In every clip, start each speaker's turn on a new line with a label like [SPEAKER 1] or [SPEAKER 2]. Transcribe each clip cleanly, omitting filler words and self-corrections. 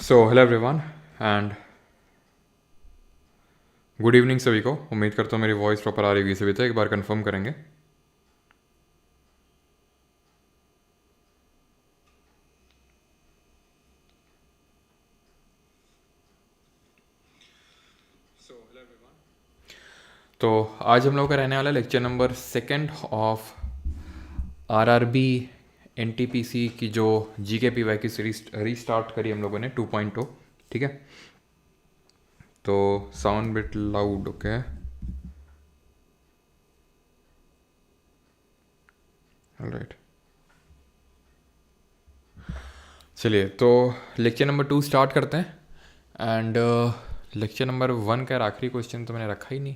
[SPEAKER 1] So hello everyone and good evening सभी को। उम्मीद करता हूँ मेरी वॉइस प्रॉपर आ रही होगी सभी, तो एक बार कंफर्म करेंगे। तो आज हम लोग का रहने वाला lecture number second of RRB NTPC की जो जीके पीवाई की सीरीज रीस्टार्ट करी हम लोगों ने 2.0। ठीक है, तो sound bit loud. Okay, alright, चलिए तो लेक्चर नंबर 2 स्टार्ट करते हैं। एंड लेक्चर नंबर 1 का आखिरी क्वेश्चन तो मैंने रखा ही नहीं।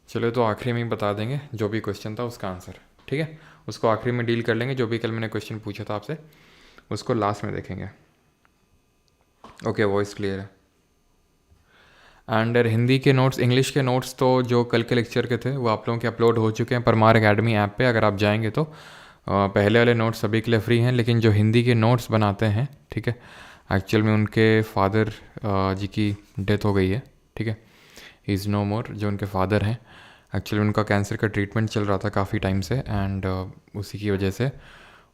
[SPEAKER 1] चलो तो आखिरी में ही बता देंगे जो भी क्वेश्चन था उसका आंसर। ठीक है, उसको आखिरी में डील कर लेंगे। जो भी कल मैंने क्वेश्चन पूछा था आपसे उसको लास्ट में देखेंगे। ओके, वॉइस क्लियर है। एंड हिंदी के नोट्स, इंग्लिश के नोट्स तो जो कल के लेक्चर के थे वो आप लोगों के अपलोड हो चुके हैं परमार एकेडमी ऐप पे। अगर आप जाएंगे तो पहले वाले नोट्स सभी के लिए फ्री हैं, लेकिन जो हिंदी के नोट्स बनाते हैं, ठीक है, एक्चुअल में उनके फादर जी की डेथ हो गई है। ठीक है, इज़ नो मोर। जो उनके फादर हैं, एक्चुअली उनका कैंसर का ट्रीटमेंट चल रहा था काफ़ी टाइम से, एंड उसी की वजह से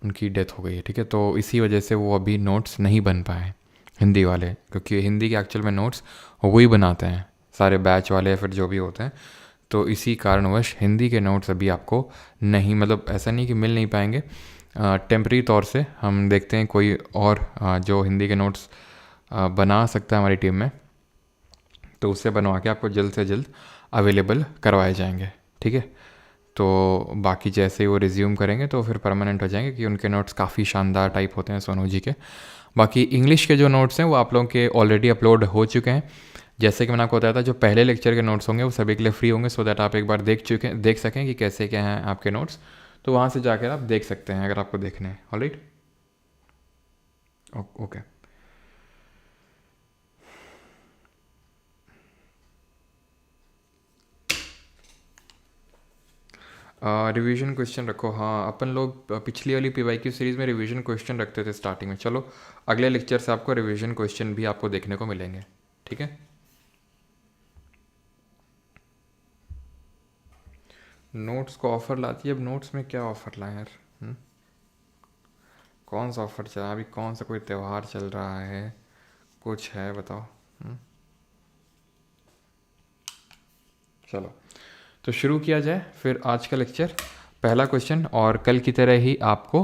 [SPEAKER 1] उनकी डेथ हो गई है। ठीक है, तो इसी वजह से वो अभी नोट्स नहीं बन पाए हिंदी वाले, क्योंकि हिंदी के एक्चुअल में नोट्स वही बनाते हैं सारे बैच वाले या फिर जो भी होते हैं। तो इसी कारणवश हिंदी के नोट्स अभी आपको नहीं, मतलब ऐसा नहीं कि मिल नहीं पाएंगे, टेम्परेरी तौर से हम देखते हैं कोई और जो हिंदी के नोट्स बना सकता है हमारी टीम में, तो उससे बनवा के आपको जल्द से जल्द अवेलेबल करवाए जाएंगे। ठीक है, तो बाकी जैसे ही वो रिज्यूम करेंगे तो फिर परमानेंट हो जाएंगे, कि उनके नोट्स काफ़ी शानदार टाइप होते हैं सोनू जी के। बाकी इंग्लिश के जो नोट्स हैं वो आप लोगों के ऑलरेडी अपलोड हो चुके हैं। जैसे कि मैंने आपको बताया था, जो पहले लेक्चर के नोट्स होंगे वो सभी के लिए फ्री होंगे, सो दैट आप एक बार देख सकें कि कैसे क्या हैं आपके नोट्स। तो वहाँ से जाकर आप देख सकते हैं अगर आपको देखने हैं। Alright, okay. रिवीजन क्वेश्चन रखो। हाँ, अपन लोग पिछली वाली पीवाई की सीरीज़ में रिवीजन क्वेश्चन रखते थे स्टार्टिंग में। चलो अगले लेक्चर से आपको रिवीजन क्वेश्चन भी आपको देखने को मिलेंगे। ठीक है, नोट्स को ऑफ़र लाती है। अब नोट्स में क्या ऑफ़र लाए यार? कौन सा ऑफ़र चला? अभी कौन सा कोई त्यौहार चल रहा है? कुछ है बताओ। चलो तो शुरू किया जाए फिर आज का लेक्चर। पहला क्वेश्चन, और कल की तरह ही आपको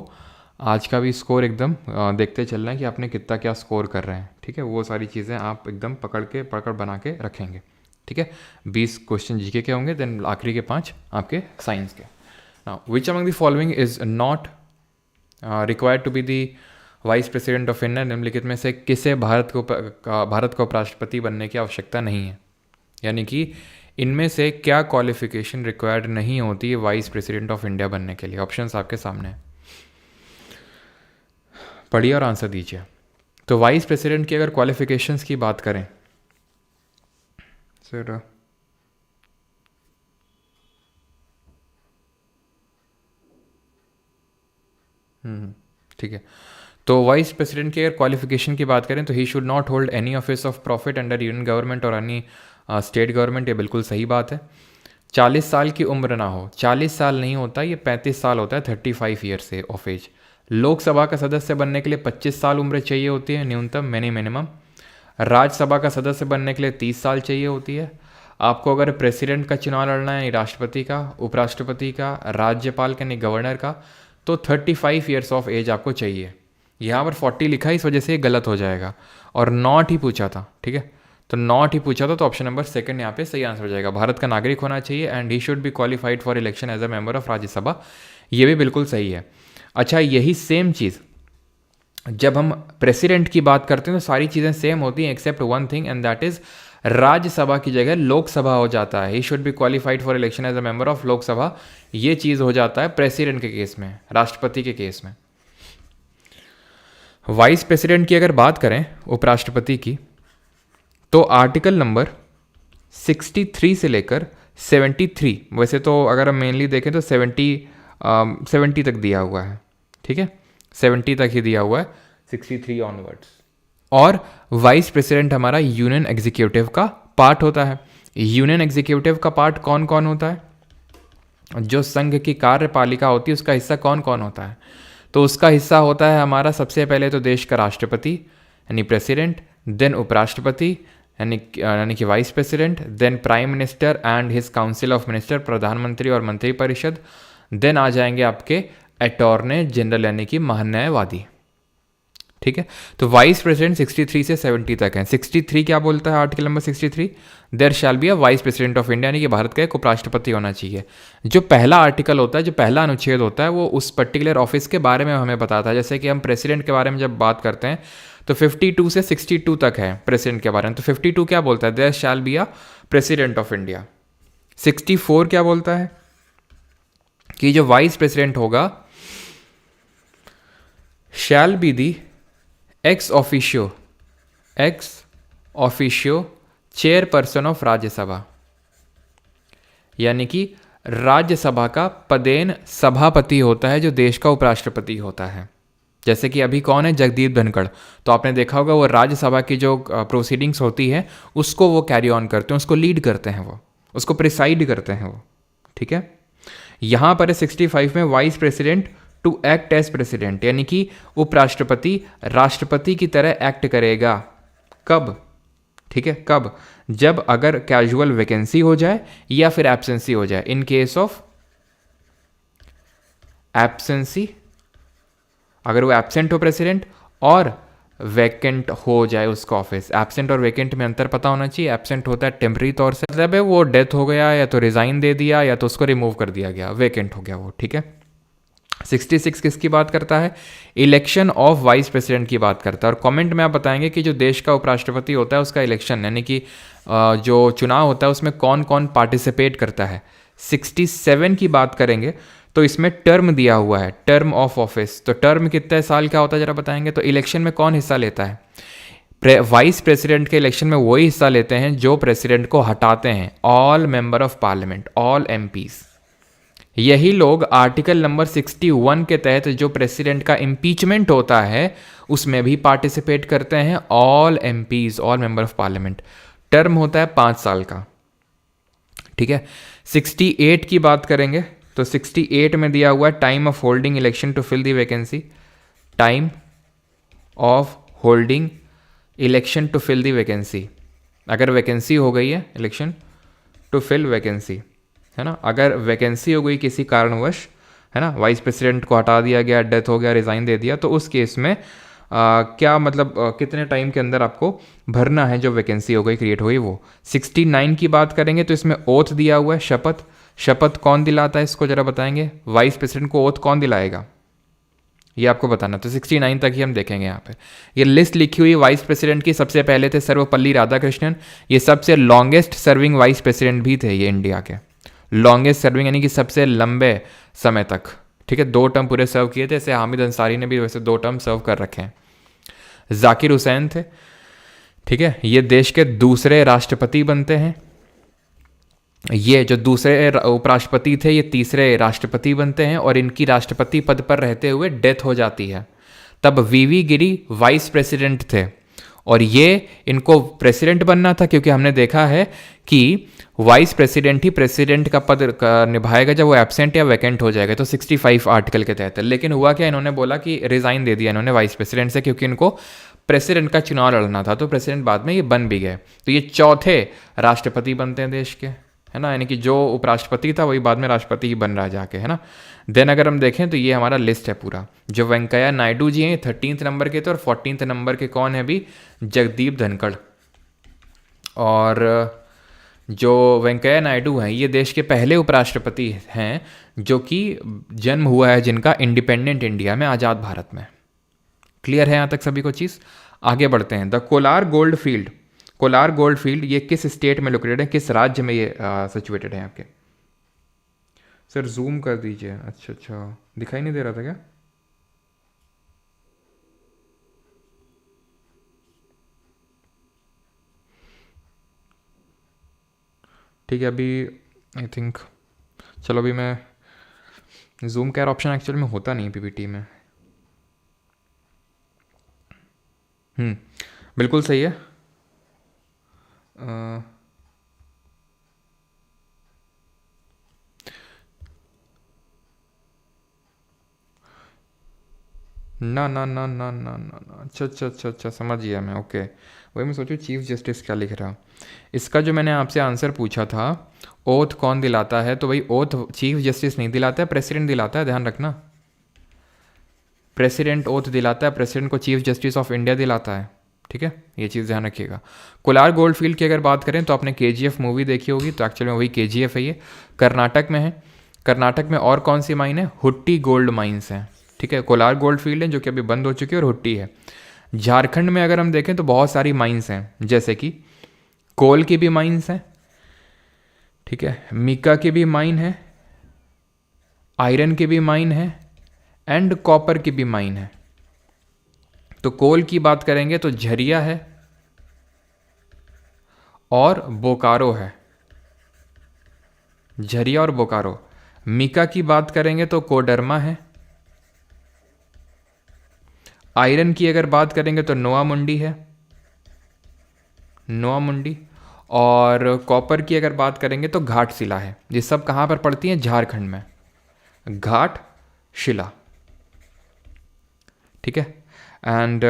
[SPEAKER 1] आज का भी स्कोर एकदम देखते चलना है कि आपने कितना क्या स्कोर कर रहे हैं। ठीक है, वो सारी चीज़ें आप एकदम पकड़ बना के रखेंगे। ठीक है, 20 क्वेश्चन जीके के होंगे, देन आखिरी के 5 आपके साइंस के। Now which among the following is not required to be the vice president of India? निम्नलिखित में से किसे भारत को उपराष्ट्रपति बनने की आवश्यकता नहीं है? यानी कि इनमें से क्या क्वालिफिकेशन रिक्वायर्ड नहीं होती है वाइस प्रेसिडेंट ऑफ इंडिया बनने के लिए? ऑप्शंस आपके सामने हैं, पढ़िए और आंसर दीजिए। तो वाइस प्रेसिडेंट की अगर क्वालिफिकेशंस की बात करें सर, ठीक है, तो वाइस प्रेसिडेंट की अगर क्वालिफिकेशन की बात करें तो he should not hold any office of profit under union government और एनी स्टेट गवर्नमेंट। ये बिल्कुल सही बात है। 40 साल की उम्र ना हो। 40 साल नहीं होता, ये 35 साल होता है, 35 ईयर से ऑफ एज। लोकसभा का सदस्य बनने के लिए 25 साल उम्र चाहिए होती है न्यूनतम, मिनिमम। राज्यसभा का सदस्य बनने के लिए 30 साल चाहिए होती है। आपको अगर प्रेसिडेंट का चुनाव लड़ना है, राष्ट्रपति का, उपराष्ट्रपति का, राज्यपाल का यानी गवर्नर का, तो 35 ईयर्स ऑफ एज आपको चाहिए। यहाँ पर 40 लिखा है, इस वजह से ये गलत हो जाएगा, और नॉट ही पूछा था। ठीक है, तो नॉट ही पूछा था, तो ऑप्शन नंबर सेकंड यहाँ पे सही आंसर हो जाएगा। भारत का नागरिक होना चाहिए and he should be qualified for election as a member of Rajya Sabha. ये भी बिल्कुल सही है। अच्छा, यही सेम चीज़ जब हम प्रेसिडेंट की बात करते हैं तो सारी चीज़ें सेम होती हैं except one thing, and that is Rajya Sabha की जगह लोकसभा हो जाता है। He should be qualified for election as a member of Lok Sabha. ये चीज़ हो जाता है प्रेसिडेंट के केस में, राष्ट्रपति के केस में। वाइस प्रेसिडेंट की अगर बात करें, उपराष्ट्रपति की, तो आर्टिकल नंबर 63 से लेकर 73, वैसे तो अगर हम मेनली देखें तो 70 तक दिया हुआ है। ठीक है, 70 तक ही दिया हुआ है, 63 ऑनवर्ड्स। और वाइस प्रेसिडेंट हमारा यूनियन एग्जीक्यूटिव का पार्ट होता है। यूनियन एग्जीक्यूटिव का पार्ट कौन कौन होता है? जो संघ की कार्यपालिका होती है उसका हिस्सा कौन कौन होता है? तो उसका हिस्सा होता है हमारा सबसे पहले तो देश का राष्ट्रपति यानी प्रेसिडेंट, देन उपराष्ट्रपति यानी कि vice president, then prime minister and his council of minister, प्रधानमंत्री और मंत्रिपरिषद, देन आ जाएंगे आपके अटॉर्नी जनरल यानी कि महान्यायवादी। ठीक है, तो वाइस प्रेसिडेंट 63 से 70 तक है। 63 क्या बोलता है article number 63? There shall be a vice president of India, यानी कि भारत का एक उपराष्ट्रपति होना चाहिए। जो पहला आर्टिकल होता है, जो पहला अनुच्छेद होता है, वो उस पर्टिकुलर ऑफिस के बारे में हमें बताता है। जैसे कि हम प्रेसिडेंट के बारे में जब बात करते हैं तो 52 से 62 तक है प्रेसिडेंट के बारे में। तो 52 क्या बोलता है? There shall be a president of India. 64 क्या बोलता है? कि जो वाइस प्रेसिडेंट होगा shall be the ex officio chairperson of Rajya Sabha, यानी कि राज्यसभा का पदेन सभापति होता है जो देश का उपराष्ट्रपति होता है। जैसे कि अभी कौन है? जगदीप धनखड़। तो आपने देखा होगा वो राज्यसभा की जो प्रोसीडिंग्स होती है उसको वो कैरी ऑन करते हैं, उसको लीड करते हैं, वो उसको प्रिसाइड करते हैं वो। ठीक है, यहाँ पर 65 में vice president to act as president, यानी कि उपराष्ट्रपति राष्ट्रपति की तरह एक्ट करेगा। कब? ठीक है, कब? जब अगर कैजुअल वैकेंसी हो जाए या फिर एब्सेंसी हो जाए। इन केस ऑफ एब्सेंसी, अगर वो एब्सेंट हो प्रेसिडेंट और वैकेंट हो जाए उसका ऑफिस। एब्सेंट और वैकेंट में अंतर पता होना चाहिए। एब्सेंट होता है टेम्पररी तौर से, मतलब है वो डेथ हो गया या तो रिजाइन दे दिया या तो उसको रिमूव कर दिया गया, वैकेंट हो गया वो। ठीक है, 66 किसकी बात करता है? इलेक्शन ऑफ वाइस प्रेसिडेंट की बात करता है। और कमेंट में आप बताएंगे कि जो देश का उपराष्ट्रपति होता है उसका इलेक्शन यानी कि जो चुनाव होता है उसमें कौन कौन पार्टिसिपेट करता है। 67 की बात करेंगे तो इसमें टर्म दिया हुआ है, टर्म ऑफ ऑफिस। तो टर्म कितने साल का होता है जरा बताएंगे? तो इलेक्शन में कौन हिस्सा लेता है? वाइस प्रेसिडेंट के इलेक्शन में वही हिस्सा लेते हैं जो प्रेसिडेंट को हटाते हैं, all member of parliament, all MPs. यही लोग आर्टिकल नंबर 61 के तहत जो प्रेसिडेंट का इम्पीचमेंट होता है उसमें भी पार्टिसिपेट करते हैं, all MPs, all member of parliament. Term होता है 5 साल का। ठीक है, 68 की बात करेंगे तो 68 में दिया हुआ है time of holding election to fill the vacancy, time of holding election to fill the vacancy. अगर वैकेंसी हो गई है, इलेक्शन टू फिल वैकेंसी, है ना, अगर वैकेंसी हो गई किसी कारणवश, है ना, वाइस प्रेसिडेंट को हटा दिया गया, डेथ हो गया, रिजाइन दे दिया, तो उस केस में क्या मतलब कितने टाइम के अंदर आपको भरना है जो वैकेंसी हो गई, क्रिएट हो गई वो। 69 की बात करेंगे तो इसमें ओथ दिया हुआ है, शपथ। शपथ कौन दिलाता है इसको जरा बताएंगे? वाइस प्रेसिडेंट को ओथ कौन दिलाएगा ये आपको बताना। तो 69 तक ही हम देखेंगे। यहाँ पे ये लिस्ट लिखी हुई वाइस प्रेसिडेंट की। सबसे पहले थे सर्वपल्ली राधाकृष्णन, ये सबसे लॉन्गेस्ट सर्विंग वाइस प्रेसिडेंट भी थे ये इंडिया के। लॉन्गेस्ट सर्विंग यानी कि सबसे लंबे समय तक। ठीक है, 2 टर्म पूरे सर्व किए थे। ऐसे हामिद अंसारी ने भी वैसे 2 टर्म सर्व कर रखे हैं। जाकिर हुसैन थे। ठीक है, ये देश के दूसरे राष्ट्रपति बनते हैं। ये जो दूसरे उपराष्ट्रपति थे ये तीसरे राष्ट्रपति बनते हैं और इनकी राष्ट्रपति पद पर रहते हुए डेथ हो जाती है। तब वीवी गिरी वाइस प्रेसिडेंट थे और ये इनको प्रेसिडेंट बनना था क्योंकि हमने देखा है कि वाइस प्रेसिडेंट ही प्रेसिडेंट का पद निभाएगा जब वो एब्सेंट या वैकेंट हो जाएगा। तो 65 आर्टिकल के तहत। लेकिन हुआ क्या, इन्होंने बोला कि रिजाइन दे दिया इन्होंने वाइस प्रेसिडेंट से क्योंकि इनको प्रेसिडेंट का चुनाव लड़ना था। तो प्रेसिडेंट बाद में ये बन भी गए। तो ये चौथे राष्ट्रपति बनते हैं देश के, है ना, यानी कि जो उपराष्ट्रपति था वही बाद में राष्ट्रपति ही बन रहा है जाके, है ना। देन अगर हम देखें तो ये हमारा लिस्ट है पूरा। जो वेंकैया नायडू जी हैं 13th नंबर के थे और 14th नंबर के कौन है अभी? जगदीप धनखड़। और जो वेंकैया नायडू हैं ये देश के पहले उपराष्ट्रपति हैं जो कि जन्म हुआ है जिनका इंडिपेंडेंट इंडिया में, आज़ाद भारत में। क्लियर है यहाँ तक सभी को चीज़? आगे बढ़ते हैं। The Kolar gold field, Kolar gold field ये किस स्टेट में लोकेटेड है, किस राज्य में ये सिचुएटेड है आपके? सर जूम कर दीजिए। अच्छा, दिखाई नहीं दे रहा था क्या? ठीक है, अभी आई थिंक, चलो अभी मैं जूम केयर ऑप्शन एक्चुअल में होता नहीं पीपीटी में। बिल्कुल सही है। अ, ना ना ना ना ना ना ना, अच्छा अच्छा अच्छा अच्छा, समझ गया मैं, ओके। वही मैं सोचूं चीफ जस्टिस क्या लिख रहा। इसका जो मैंने आपसे आंसर पूछा था, ओथ कौन दिलाता है, तो भाई ओथ चीफ जस्टिस नहीं दिलाता है, प्रेसिडेंट दिलाता है, ध्यान रखना। प्रेसिडेंट ओथ दिलाता है, प्रेसिडेंट को चीफ जस्टिस ऑफ इंडिया दिलाता है, ठीक है, ये चीज़ ध्यान रखिएगा। कोलार गोल्डफील्ड की अगर बात करें तो आपने केजीएफ मूवी देखी होगी, तो एक्चुअली में वही केजीएफ है, ये कर्नाटक में है। कर्नाटक में और कौन सी माइन है, हुट्टी गोल्ड माइंस हैं, ठीक है। कोलार गोल्डफील्ड है जो कि अभी बंद हो चुकी है, और हुट्टी है। झारखंड में अगर हम देखें तो बहुत सारी माइंस हैं, जैसे कि कोल की भी माइंस हैं, ठीक है, मीका की भी माइन है, आयरन की भी माइन है, एंड कॉपर की भी माइन है। तो कोल की बात करेंगे तो झरिया है और बोकारो है, झरिया और बोकारो। मीका की बात करेंगे तो कोडरमा है। आयरन की अगर बात करेंगे तो नोआ मुंडी है, नोआ मुंडी। और कॉपर की अगर बात करेंगे तो घाट शिला है। ये सब कहाँ पर पड़ती हैं, झारखंड में, घाट शिला, ठीक है। एंड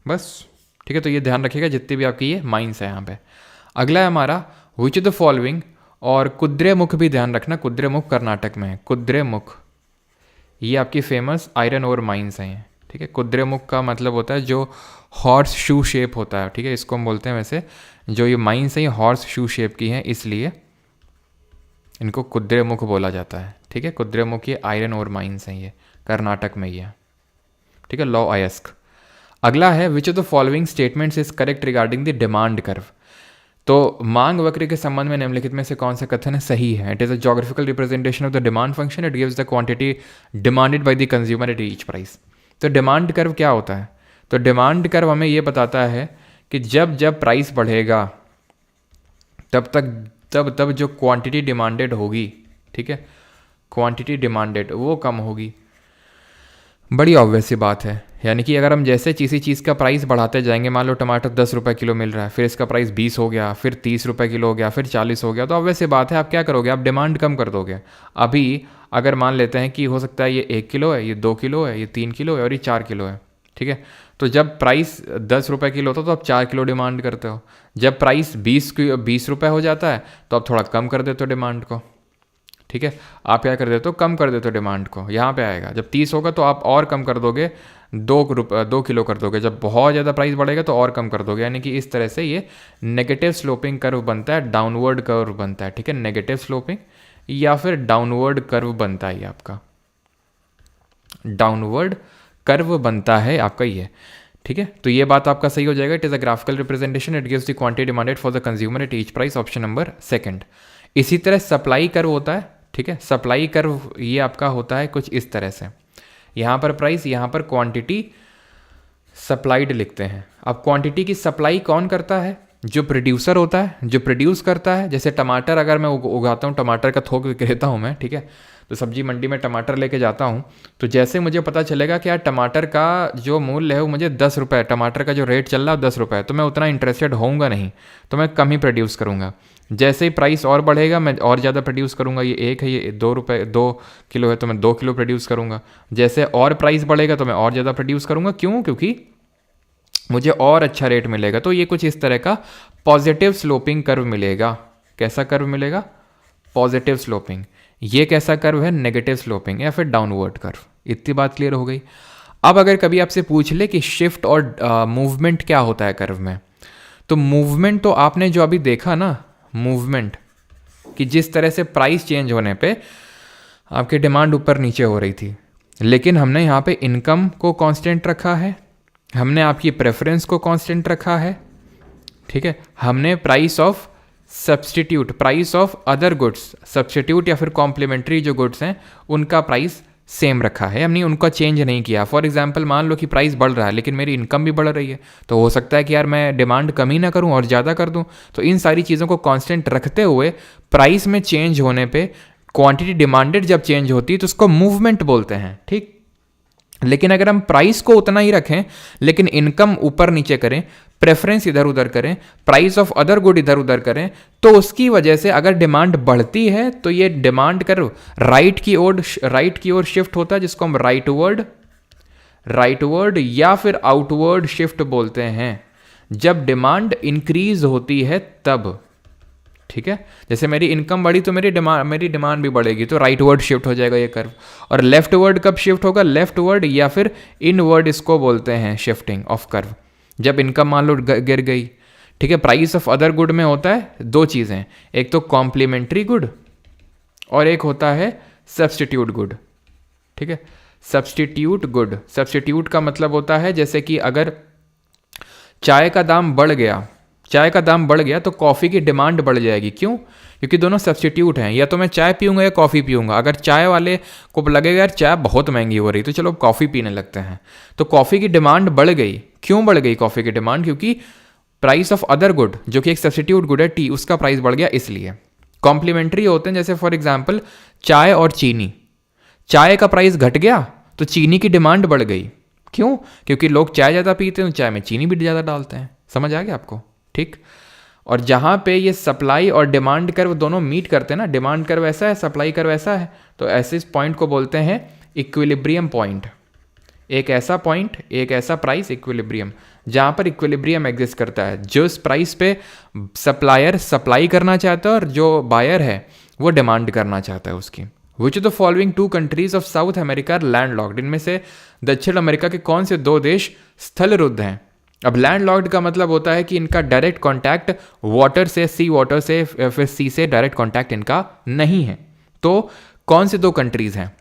[SPEAKER 1] बस, ठीक है, तो ये ध्यान रखिएगा जितनी भी आपकी ये माइंस है यहाँ पे। अगला है हमारा विच ऑफ द फॉलोइंग, और कुद्रेमुख भी ध्यान रखना, कुद्रेमुख कर्नाटक में है, कुद्रेमुख, ये आपकी फेमस आयरन ओर माइंस हैं, ठीक है। कुद्रेमुख का मतलब होता है जो हॉर्स शू शेप होता है, ठीक है, इसको हम बोलते हैं वैसे, जो ये माइंस हैं ये हॉर्स शू शेप की हैं, इसलिए इनको कुद्रेमुख बोला जाता है, ठीक है। कुद्रेमुख ये आयरन ओर माइंस हैं, ये कर्नाटक में ही है, ठीक है, लॉ अयस्क। अगला है विच of the following statements is correct regarding the demand curve. तो मांग वक्र के संबंध में निम्नलिखित में से कौन सा कथन है सही है। It is a geographical representation of the demand function, it gives the quantity demanded by the consumer at each price. तो डिमांड कर्व क्या होता है, तो डिमांड कर्व हमें ये बताता है कि जब जब प्राइस बढ़ेगा तब तब जो क्वांटिटी डिमांडेड होगी, ठीक है, क्वांटिटी डिमांडेड वो कम होगी। बड़ी ऑब्वियस सी बात है, यानी कि अगर हम जैसे किसी चीज़ का प्राइस बढ़ाते जाएंगे, मान लो टमाटर 10 रुपये किलो मिल रहा है, फिर इसका प्राइस 20 हो गया, फिर 30 रुपये किलो हो गया, फिर 40 हो गया, तो ऑब्वियस सी बात है आप क्या करोगे, आप डिमांड कम कर दोगे। अभी अगर मान लेते हैं कि हो सकता है ये 1 किलो है, ये 2 किलो है, ये 3 किलो है और ये 4 किलो है, ठीक है। तो जब प्राइस 10 रुपये किलो होता है तो आप 4 किलो डिमांड करते हो। जब प्राइस 20 रुपये हो जाता है तो आप थोड़ा कम कर देते हो डिमांड को, ठीक है। आप क्या कर देते हो, कम कर देते हो डिमांड को, यहाँ पे आएगा। जब 30 होगा तो आप और कम कर दोगे, 2 किलो कर दोगे। जब बहुत ज़्यादा प्राइस बढ़ेगा तो और कम कर दोगे, यानी कि इस तरह से ये नेगेटिव स्लोपिंग कर्व बनता है, डाउनवर्ड कर्व बनता है, ठीक है। नेगेटिव स्लोपिंग या फिर डाउनवर्ड कर्व बनता है, ये आपका डाउनवर्ड कर्व बनता है आपका ये, ठीक है। तो ये बात आपका सही हो जाएगा। It is a graphical representation, it gives the quantity demanded for the consumer at each price, option number second. इसी तरह सप्लाई कर्व होता है, ठीक है। सप्लाई कर्व ये आपका होता है कुछ इस तरह से, यहाँ पर प्राइस, यहाँ पर क्वांटिटी सप्लाइड लिखते हैं। अब क्वांटिटी की सप्लाई कौन करता है, जो प्रोड्यूसर होता है, जो प्रोड्यूस करता है। जैसे टमाटर अगर मैं उगाता हूँ, टमाटर का थोक विक्रेता हूँ मैं, ठीक है, तो सब्जी मंडी में टमाटर लेके जाता हूँ, तो जैसे मुझे पता चलेगा कि यार टमाटर का जो मूल्य है वो मुझे 10 रुपये, टमाटर का जो रेट चल रहा है 10 रुपये, तो मैं उतना इंटरेस्टेड होऊंगा नहीं, तो मैं कम ही प्रोड्यूस करूँगा। जैसे ही प्राइस और बढ़ेगा मैं और ज़्यादा प्रोड्यूस करूँगा। ये 1 है, ये 2 रुपये, 2 किलो है तो मैं 2 किलो प्रोड्यूस करूँगा। जैसे और प्राइस बढ़ेगा तो मैं और ज़्यादा प्रोड्यूस करूँगा, क्यों, क्योंकि मुझे और अच्छा रेट मिलेगा। तो ये कुछ इस तरह का पॉजिटिव स्लोपिंग कर्व मिलेगा। कैसा कर्व मिलेगा, पॉजिटिव स्लोपिंग। ये कैसा कर्व है, नेगेटिव स्लोपिंग या फिर डाउनवर्ड कर्व। इतनी बात क्लियर हो गई। अब अगर कभी आपसे पूछ ले कि शिफ्ट और मूवमेंट क्या होता है कर्व में, तो मूवमेंट तो आपने जो अभी देखा ना, मूवमेंट कि जिस तरह से प्राइस चेंज होने पे आपकी डिमांड ऊपर नीचे हो रही थी, लेकिन हमने यहाँ पे इनकम को कांस्टेंट रखा है, हमने आपकी प्रेफरेंस को कांस्टेंट रखा है, ठीक है। हमने price of substitute, price of other goods, substitute या फिर कॉम्प्लीमेंट्री जो गुड्स हैं उनका प्राइस सेम रखा है, हमने उनका चेंज नहीं किया। फॉर एग्जांपल मान लो कि प्राइस बढ़ रहा है लेकिन मेरी इनकम भी बढ़ रही है, तो हो सकता है कि यार मैं डिमांड कम ही ना करूं और ज़्यादा कर दूं। तो इन सारी चीज़ों को कांस्टेंट रखते हुए प्राइस में चेंज होने पे क्वांटिटी डिमांडेड जब चेंज होती है तो उसको मूवमेंट बोलते हैं, ठीक। लेकिन अगर हम प्राइस को उतना ही रखें लेकिन इनकम ऊपर नीचे करें, प्रेफरेंस इधर उधर करें, प्राइस ऑफ अदर गुड इधर उधर करें, तो उसकी वजह से अगर डिमांड बढ़ती है तो ये डिमांड कर्व राइट की ओर शिफ्ट होता है, जिसको हम राइटवर्ड या फिर आउटवर्ड शिफ्ट बोलते हैं, जब डिमांड इंक्रीज होती है तब। ठीक है, जैसे मेरी इनकम बढ़ी तो मेरी डिमांड भी बढ़ेगी, तो राइटवर्ड शिफ्ट हो जाएगा ये कर्व। और लेफ्टवर्ड कब शिफ्ट होगा? लेफ्टवर्ड या फिर इनवर्ड, इसको बोलते हैं शिफ्टिंग ऑफ कर्व, जब इनकम मान लो गिर गई। ठीक है, प्राइस ऑफ अदर गुड में होता है दो चीज़ें, एक तो कॉम्प्लीमेंट्री गुड और एक होता है सब्सटीट्यूट गुड। ठीक है, सब्सटीट्यूट गुड, सब्सटीट्यूट का मतलब होता है जैसे कि अगर चाय का दाम बढ़ गया तो कॉफ़ी की डिमांड बढ़ जाएगी। क्यों? क्योंकि दोनों सब्सटीट्यूट हैं, या तो मैं चाय पीऊँगा या कॉफ़ी पीऊँगा। अगर चाय वाले को लगेगा यार चाय बहुत महंगी हो रही, तो चलो कॉफ़ी पीने लगते हैं, तो कॉफ़ी की डिमांड बढ़ गई। क्यों बढ़ गई कॉफ़ी की डिमांड? क्योंकि प्राइस ऑफ अदर गुड, जो कि एक सब्सटीट्यूट गुड है टी, उसका प्राइस बढ़ गया इसलिए। कॉम्प्लीमेंट्री होते हैं, जैसे फॉर एग्जाम्पल चाय और चीनी, चाय का प्राइस घट गया तो चीनी की डिमांड बढ़ गई। क्यों? क्योंकि लोग चाय ज़्यादा पीते हैं, चाय में चीनी भी ज़्यादा डालते हैं। समझ आ गया आपको? ठीक। और जहाँ पे ये सप्लाई और डिमांड कर्व दोनों मीट करते हैं ना, डिमांड कर्व ऐसा है, सप्लाई कर्व ऐसा है, तो ऐसे इस पॉइंट को बोलते हैं इक्विलिब्रियम पॉइंट। एक ऐसा पॉइंट, एक ऐसा प्राइस, इक्विलिब्रियम, जहाँ पर इक्विलिब्रियम एग्जिस्ट करता है, जो इस प्राइस पे सप्लायर सप्लाई करना चाहता है और जो बायर है वो डिमांड करना चाहता है उसकी। Which of the following two countries of South America are landlocked? इनमें से दक्षिण अमेरिका के कौन से दो देश स्थलरुद्ध हैं? अब लैंडलॉक्ड का मतलब होता है कि इनका डायरेक्ट कांटेक्ट वाटर से, सी वाटर से, फिर सी से डायरेक्ट कांटेक्ट इनका नहीं है। तो कौन से दो कंट्रीज हैं?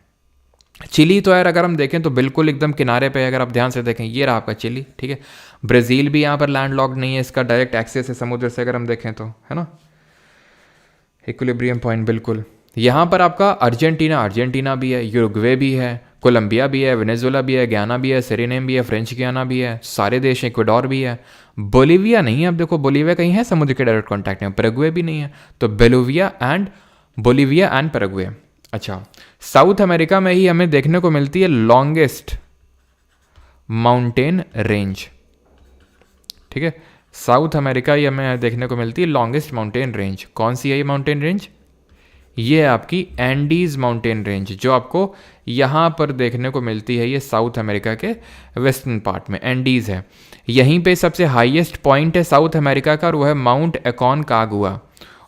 [SPEAKER 1] चिली तो यार अगर हम देखें तो बिल्कुल एकदम किनारे पे, अगर आप ध्यान से देखें ये रहा आपका चिली। ठीक है, ब्राज़ील भी यहाँ पर लैंडलॉक्ड नहीं है, इसका डायरेक्ट एक्सेस है समुद्र से, अगर हम देखें तो, है ना, इक्विलिब्रियम पॉइंट बिल्कुल। यहाँ पर आपका अर्जेंटीना भी है, यूरुग्वे भी है, कोलंबिया भी है, वेनेजुएला भी है, गयाना भी है, सेरेनेम भी है, फ्रेंच गयाना भी है, सारे देश हैं, इक्वाडोर भी है। बोलीविया नहीं है। अब देखो बोलीविया कहीं है समुद्र के डायरेक्ट कॉन्टैक्ट में, पैराग्वे भी नहीं है, तो बोलीविया एंड पैराग्वे। अच्छा, साउथ अमेरिका में ही हमें देखने को मिलती है लॉन्गेस्ट माउंटेन रेंज। ठीक है, साउथ अमेरिका ही हमें देखने को मिलती है लॉन्गेस्ट माउंटेन रेंज। कौन सी है ये माउंटेन रेंज? ये है आपकी एंडीज माउंटेन रेंज, जो आपको यहाँ पर देखने को मिलती है। ये साउथ अमेरिका के वेस्टर्न पार्ट में एंडीज है। यहीं पे सबसे हाईएस्ट पॉइंट है साउथ अमेरिका का, और वो है माउंट एकोनकागुआ।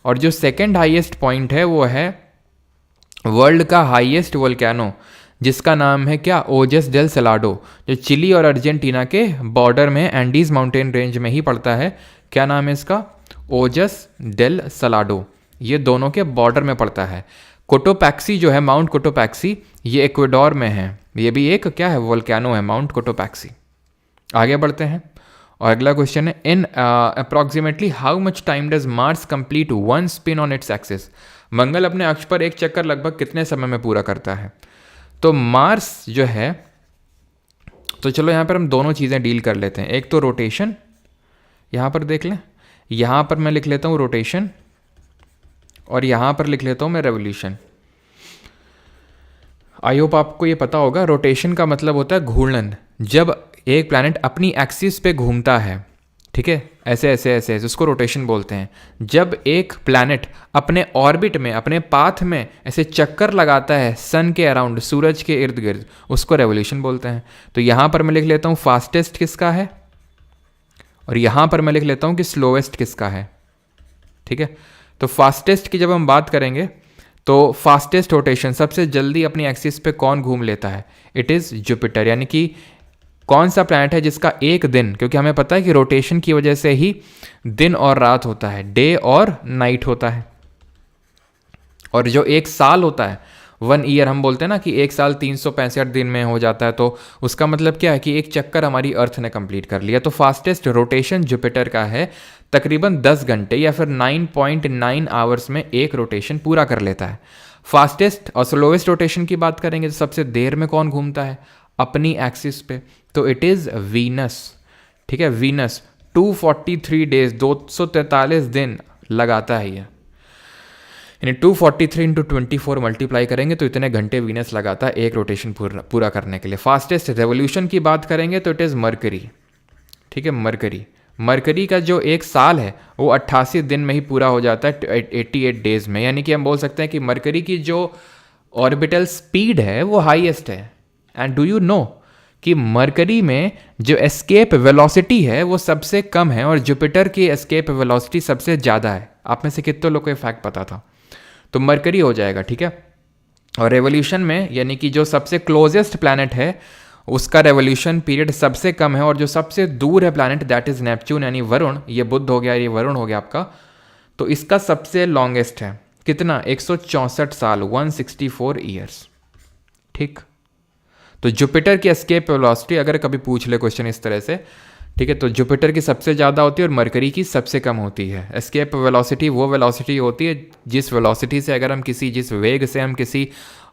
[SPEAKER 1] और जो सेकंड हाईएस्ट पॉइंट है वो है वर्ल्ड का हाईएस्ट वोल्केनो, जिसका नाम है क्या? ओजस डेल सलाडो, जो चिली और अर्जेंटीना के बॉर्डर में एंडीज माउंटेन रेंज में ही पड़ता है। क्या नाम है इसका? ओजस डेल सलाडो। ये दोनों के बॉर्डर में पड़ता है। कोटोपैक्सी जो है, माउंट कोटोपैक्सी, ये इक्वाडोर में है। ये भी एक क्या है? वोल्केनो है, माउंट कोटोपैक्सी। आगे बढ़ते हैं और अगला क्वेश्चन है, in approximately how much time does Mars complete one spin on its axis? मंगल अपने अक्ष पर एक चक्कर लगभग कितने समय में पूरा करता है? तो मार्स जो है, तो चलो यहाँ पर हम दोनों चीज़ें डील कर लेते हैं। एक तो रोटेशन, यहाँ पर देख लें, यहाँ पर मैं लिख लेता हूँ रोटेशन और यहाँ पर लिख लेता हूँ मैं रेवोल्यूशन। आई होप आपको ये पता होगा, रोटेशन का मतलब होता है घूर्णन। जब एक प्लैनेट अपनी एक्सिस पे घूमता है, ठीक है, ऐसे ऐसे ऐसे ऐसे, उसको रोटेशन बोलते हैं। जब एक प्लैनेट अपने ऑर्बिट में, अपने पाथ में ऐसे चक्कर लगाता है सन के अराउंड, सूरज के इर्द गिर्द, उसको रेवोल्यूशन बोलते हैं। तो यहाँ पर मैं लिख लेता हूँ फास्टेस्ट किसका है, और यहाँ पर मैं लिख लेता हूँ कि स्लोएस्ट किसका है। ठीक है, तो फास्टेस्ट की जब हम बात करेंगे तो फास्टेस्ट रोटेशन, सबसे जल्दी अपनी एक्सिस पे कौन घूम लेता है? It is Jupiter. यानी कि कौन सा प्लैनेट है जिसका एक दिन, क्योंकि हमें पता है कि रोटेशन की वजह से ही दिन और रात होता है, डे और नाइट होता है। और जो एक साल होता है, 1 ईयर, हम बोलते हैं ना कि एक साल 365 दिन में हो जाता है, तो उसका मतलब क्या है कि एक चक्कर हमारी अर्थ ने कंप्लीट कर लिया। तो फास्टेस्ट रोटेशन जुपिटर का है, तकरीबन 10 घंटे या फिर 9.9 आवर्स में एक रोटेशन पूरा कर लेता है। फास्टेस्ट और स्लोएस्ट रोटेशन की बात करेंगे तो सबसे देर में कौन घूमता है अपनी एक्सिस पे? तो इट इज़ वीनस। ठीक है, वीनस 243 डेज, 243 दिन लगाता है ये। यानी 243 इंटू 24 मल्टीप्लाई करेंगे तो इतने घंटे वीनस लगाता है एक रोटेशन पूरा करने के लिए। फास्टेस्ट रेवोल्यूशन की बात करेंगे तो इट इज़ मरकरी, ठीक है। मरकरी का जो एक साल है वो 88 दिन में ही पूरा हो जाता है, 88 डेज में। यानी कि हम बोल सकते हैं कि मरकरी की जो ऑर्बिटल स्पीड है वो हाईएस्ट है। एंड डू यू नो कि मरकरी में जो एस्केप वेलोसिटी है वो सबसे कम है और जुपिटर की एस्केप वेलोसिटी सबसे ज़्यादा है। आप में से कितने लोगों को ये फैक्ट पता था? तो मरकरी हो जाएगा, ठीक है। और रेवोल्यूशन में यानी कि जो सबसे क्लोजेस्ट प्लैनेट है उसका रेवोल्यूशन पीरियड सबसे कम है, और जो सबसे दूर है प्लैनेट दैट इज नेपच्यून यानी वरुण, ये बुध हो गया, ये वरुण हो गया आपका, तो इसका सबसे लॉन्गेस्ट है। कितना? 164 साल, 164 ईयर्स, ठीक। तो जुपिटर की एस्केप वेलोसिटी अगर कभी पूछ ले क्वेश्चन इस तरह से, ठीक है, तो जुपिटर की सबसे ज़्यादा होती है और मरकरी की सबसे कम होती है। एस्केप वेलोसिटी वो वेलोसिटी होती है जिस वेलोसिटी से अगर हम जिस वेग से हम किसी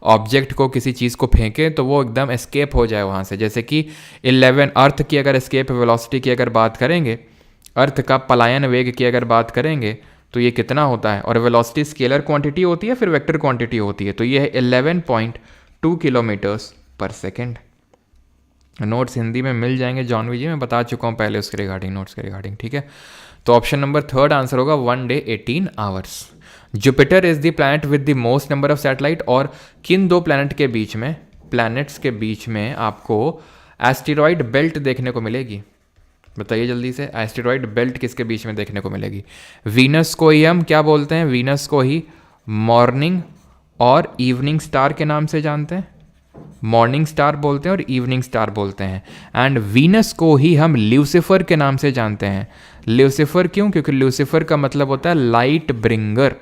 [SPEAKER 1] ऑब्जेक्ट को, किसी चीज़ को फेंकें तो वो एकदम एस्केप हो जाए वहाँ से। जैसे कि 11 अर्थ की अगर एस्केप वेलोसिटी की अगर बात करेंगे, अर्थ का पलायन वेग की अगर बात करेंगे तो ये कितना होता है? और वेलोसिटी स्केलर क्वांटिटी होती है फिर वेक्टर क्वांटिटी होती है, तो ये है 11.2 किलोमीटर्स पर सेकेंड। नोट्स हिंदी में मिल जाएंगे जॉनवी जी, मैं बता चुका हूँ पहले उसके रिगार्डिंग, नोट्स के रिगार्डिंग, ठीक है। तो ऑप्शन नंबर थर्ड आंसर होगा 1 day 18 hours. Jupiter is the planet with the most number of satellite. और किन दो प्लैनेट्स के बीच में आपको एस्टेरॉयड बेल्ट देखने को मिलेगी? बताइए जल्दी से, एस्टेरॉयड बेल्ट किसके बीच में देखने को मिलेगी? वीनस को ही हम क्या बोलते हैं? वीनस को ही मॉर्निंग और इवनिंग स्टार के नाम से जानते हैं। मॉर्निंग स्टार बोलते हैं और इवनिंग स्टार बोलते हैं। एंड वीनस को ही हम ल्यूसिफर के नाम से जानते हैं। ल्यूसिफर क्यों? क्योंकि ल्यूसिफर का मतलब होता है लाइट ब्रिंगर,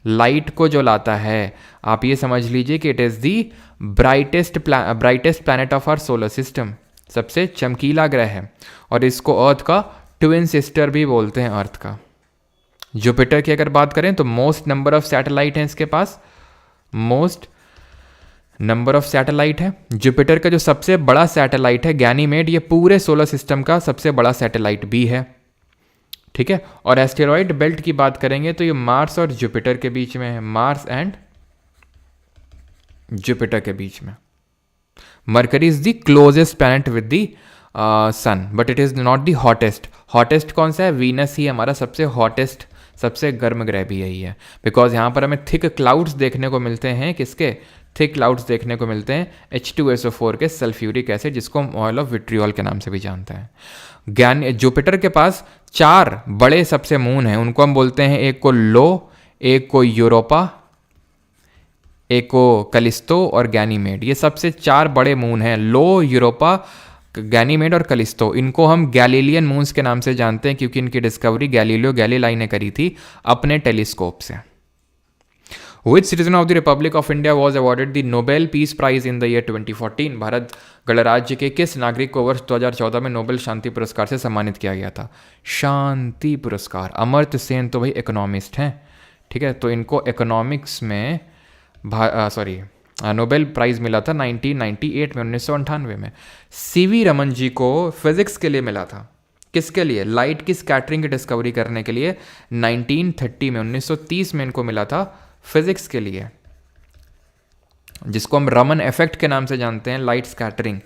[SPEAKER 1] लाइट को जो लाता है। आप ये समझ लीजिए कि it is the brightest planet of our solar system, सबसे चमकीला ग्रह है। और इसको अर्थ का ट्विन सिस्टर भी बोलते हैं, अर्थ का। जुपिटर की अगर बात करें तो मोस्ट नंबर ऑफ सैटेलाइट हैं इसके पास, मोस्ट नंबर ऑफ सैटेलाइट है। जुपिटर का जो सबसे बड़ा सैटेलाइट है गैनीमेड, ये पूरे सोलर सिस्टम का सबसे बड़ा सैटेलाइट भी है, ठीक है। और एस्टेरॉयड बेल्ट की बात करेंगे तो ये मार्स और जुपिटर के बीच में है, मार्स एंड जुपिटर के बीच में। Mercury is the closest planet with the sun, but it is not the hottest. Hottest कौन सा है? वीनस ही हमारा सबसे हॉटेस्ट, सबसे गर्म ग्रह भी यही है। बिकॉज यहाँ पर हमें थिक क्लाउड्स देखने को मिलते हैं, किसके? थिक क्लाउड्स देखने को मिलते हैं H2SO4 के, सल्फ्यूरिक एसिड, जिसको हम ऑयल ऑफ विट्रियोल के नाम से भी जानते हैं। जुपिटर के पास 4 बड़े सबसे मून हैं, उनको हम बोलते हैं, एक को लो, एक को यूरोपा, एक को कलिस्तो और गैनीमेड। ये सबसे 4 बड़े मून हैं, लो, यूरोपा, गैनीमेड और कलिस्तो। इनको हम गैलीलियन मून्स के नाम से जानते हैं क्योंकि इनकी डिस्कवरी गैलीलियो गैलीलाई ने करी थी अपने टेलीस्कोप से। Which citizen of the Republic of India was awarded the Nobel Peace Prize in the year 2014? Bharat गणराज्य के किस नागरिक को वर्ष 2014 में नोबेल शांति पुरस्कार से सम्मानित किया गया था? शांति पुरस्कार। अमर्त्य सेन तो भाई इकोनॉमिस्ट हैं, ठीक है, तो इनको इकोनॉमिक्स में नोबेल प्राइज़ मिला था 1998 में, 1998 में। सीवी रमन जी को फिजिक्स के लिए मिला था, किसके लिए? लाइट की स्कैटरिंग की डिस्कवरी करने के लिए 1930 में, 1930 में इनको मिला था फिजिक्स के लिए, जिसको हम रमन इफेक्ट के नाम से जानते हैं, लाइट स्कैटरिंग,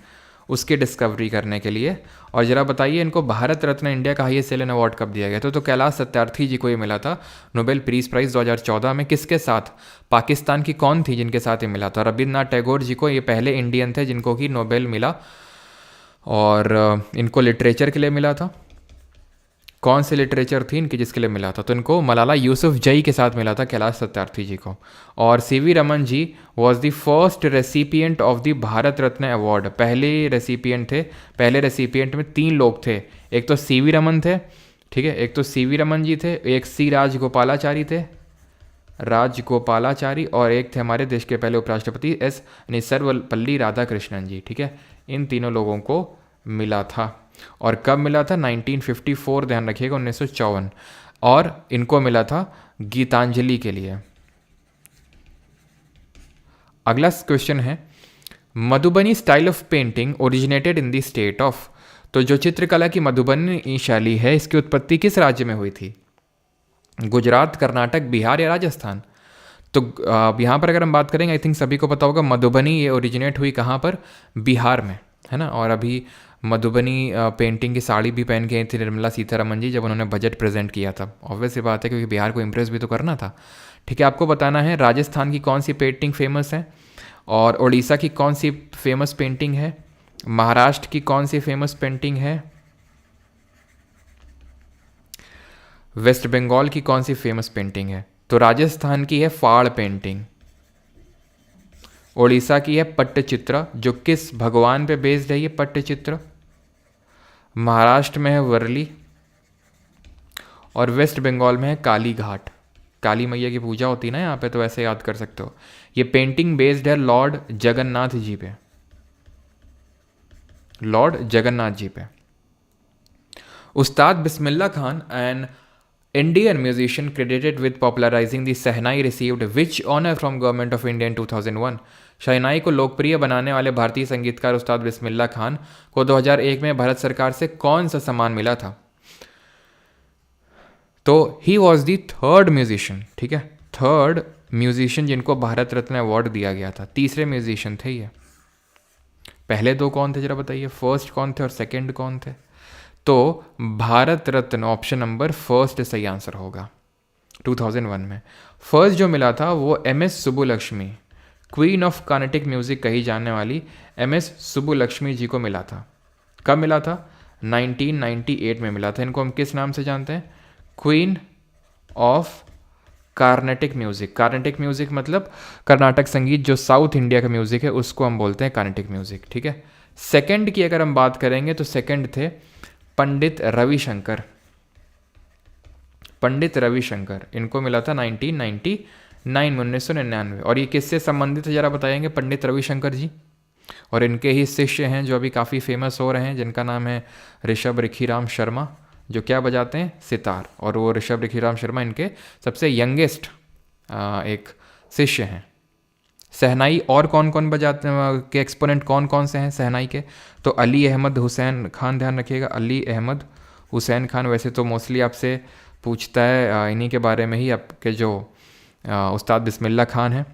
[SPEAKER 1] उसकी डिस्कवरी करने के लिए। और जरा बताइए इनको भारत रत्न, इंडिया का हाईएस्ट सेलिंग अवार्ड कब दिया गया था? तो कैलाश सत्यार्थी जी को ये मिला था नोबेल पीस प्राइज़ 2014 में। किसके साथ? पाकिस्तान की कौन थी जिनके साथ ये मिला था? रविन्द्रनाथ टैगोर जी को। ये पहले इंडियन थे जिनको कि नोबेल मिला, और इनको लिटरेचर के लिए मिला था। कौन सी लिटरेचर थी इनकी जिसके लिए मिला था? तो इनको मलाला यूसुफजई के साथ मिला था, कैलाश सत्यार्थी जी को। और C V Raman ji was the first recipient of the Bharat Ratna award, पहले रेसिपिएंट थे। पहले रेसिपिएंट में 3 लोग थे, एक तो सीवी रमन थे, ठीक है, एक तो सीवी रमन जी थे, एक सी राजगोपालाचारी थे, राजगोपालाचारी, और एक थे हमारे देश के पहले उपराष्ट्रपति सर्वपल्ली राधाकृष्णन जी, ठीक है। इन तीनों लोगों को मिला था। और कब मिला था? 1954, ध्यान रखिएगा, 1954। और इनको मिला था गीतांजलि के लिए। अगला क्वेश्चन है, Madhubani style of painting originated in the state of. तो जो चित्रकला की मधुबनी शैली है, इसकी उत्पत्ति किस राज्य में हुई थी? गुजरात, कर्नाटक, बिहार या राजस्थान? तो यहाँ पर अगर हम बात करेंगे, आई थिंक सभी को पता होगा, मधुबनी ये ओरिजिनेट हुई कहाँ पर, बिहार में, है ना। और अभी मधुबनी पेंटिंग की साड़ी भी पहन के आई थी निर्मला सीतारमन जी जब उन्होंने बजट प्रेजेंट किया था। ऑब्वियस सी बात है क्योंकि बिहार को इम्प्रेस भी तो करना था। ठीक है, आपको बताना है राजस्थान की कौन सी पेंटिंग फेमस है, और उड़ीसा की कौन सी फेमस पेंटिंग है, महाराष्ट्र की कौन सी फेमस पेंटिंग है, वेस्ट बंगाल की कौन सी फेमस पेंटिंग है। तो राजस्थान की है फाड़ पेंटिंग, उड़ीसा की है पट्टचित्र, जो किस भगवान पे बेस्ड है ये पट्टचित्र, महाराष्ट्र में है वर्ली, और वेस्ट बंगाल में है काली घाट। काली मैया की पूजा होती है ना यहाँ पे, तो ऐसे याद कर सकते हो। ये पेंटिंग बेस्ड है लॉर्ड जगन्नाथ जी पे, लॉर्ड जगन्नाथ जी पे। Ustad Bismillah Khan, an Indian musician credited with popularising the shehnai, received which honour from government of India in 2001। Shehnai को लोकप्रिय बनाने वाले भारतीय संगीतकार उस्ताद बिस्मिल्लाह खान को 2001 में भारत सरकार से कौन सा सम्मान मिला था। तो he was the third musician, ठीक है, थर्ड म्यूजिशियन जिनको भारत रत्न अवार्ड दिया गया था। तीसरे म्यूजिशियन थे ये। पहले दो कौन थे जरा बताइए, फर्स्ट कौन थे और सेकंड कौन थे। तो Bharat Ratna option number first सही आंसर होगा 2001 में। फर्स्ट जो मिला था वो MS Subbulakshmi, queen of Carnatic music कही जाने वाली एमएस सुब्बुलक्ष्मी जी को मिला था। कब मिला था, 1998 में मिला था। इनको हम किस नाम से जानते हैं, queen of Carnatic music. Carnatic music मतलब कर्नाटक संगीत, जो साउथ इंडिया का म्यूजिक है उसको हम बोलते हैं कार्नेटिक म्यूजिक, ठीक है। सेकंड की अगर हम बात करेंगे तो सेकंड थे पंडित रविशंकर। पंडित रविशंकर, इनको मिला था 1999 में, 1999। और ये किससे संबंधित है जरा बताएंगे, पंडित रविशंकर जी। और इनके ही शिष्य हैं जो अभी काफ़ी फेमस हो रहे हैं, जिनका नाम है ऋषभ रिखीराम शर्मा, जो क्या बजाते हैं, सितार। और वो ऋषभ रिखीराम शर्मा इनके सबसे यंगेस्ट एक शिष्य हैं। शहनाई और कौन कौन बजाते के एक्सपोनेंट कौन कौन से हैं शहनाई के, तो अली अहमद हुसैन खान, ध्यान रखिएगा, अली अहमद हुसैन खान। वैसे तो मोस्टली आपसे पूछता है इन्हीं के बारे में ही, आपके जो उस्ताद बिस्मिल्लाह खान हैं,